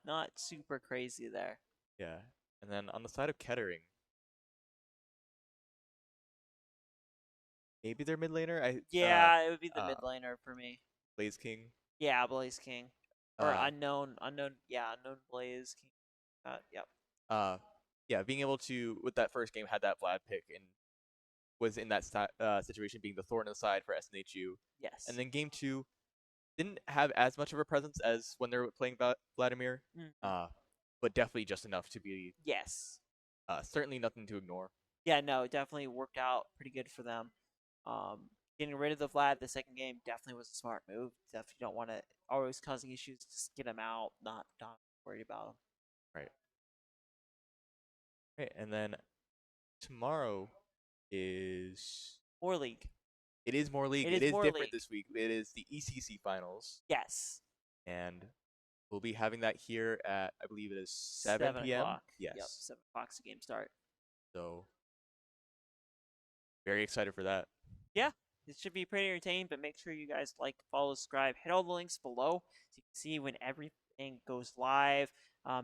not super crazy there. yeah. And then on the side of Kettering, maybe their mid laner. It would be the mid laner for me. Blaze King. Yeah, Blaze King. Or unknown Blaze King. Yep. Yeah, being able to, with that first game, had that Vlad pick and was in that situation being the thorn in the side for SNHU. Yes. And then game 2 didn't have as much of a presence as when they were playing Vladimir, but definitely just enough to be certainly nothing to ignore. Yeah, no, it definitely worked out pretty good for them. Getting rid of the Vlad the second game definitely was a smart move. Definitely don't want to always causing issues. Just get him out, not worry about him. Right. Right, and then tomorrow is More league. it is more league. It It is is more different league. this week. It is the ECC finals, Yes. and we'll be having that here at I believe it is 7 p.m. o'clock. Yes. Yep. 7 o'clock's the game start. So very excited for that. Yeah, it should be pretty entertaining, but make sure you guys like, follow, subscribe, hit all the links below so you can see when everything goes live.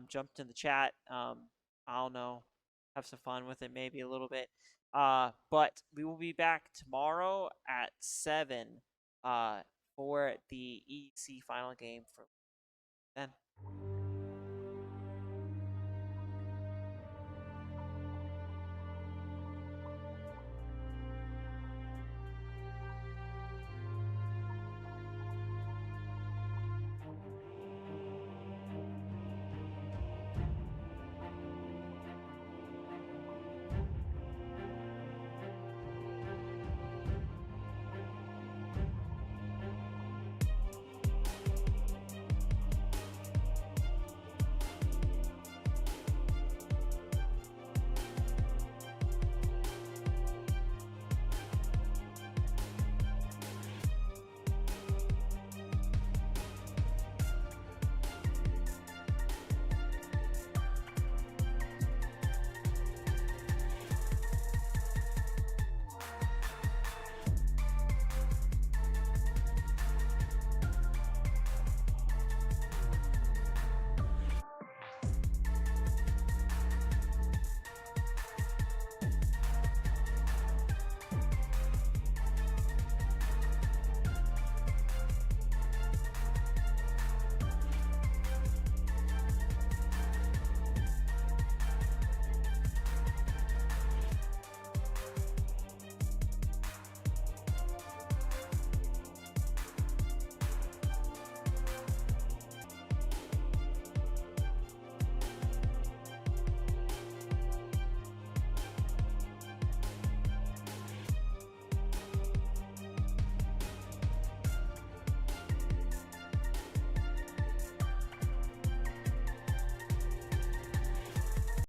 Jump to the chat. I don't know, have some fun with it maybe a little bit. But we will be back tomorrow at 7 for the EC final game for then.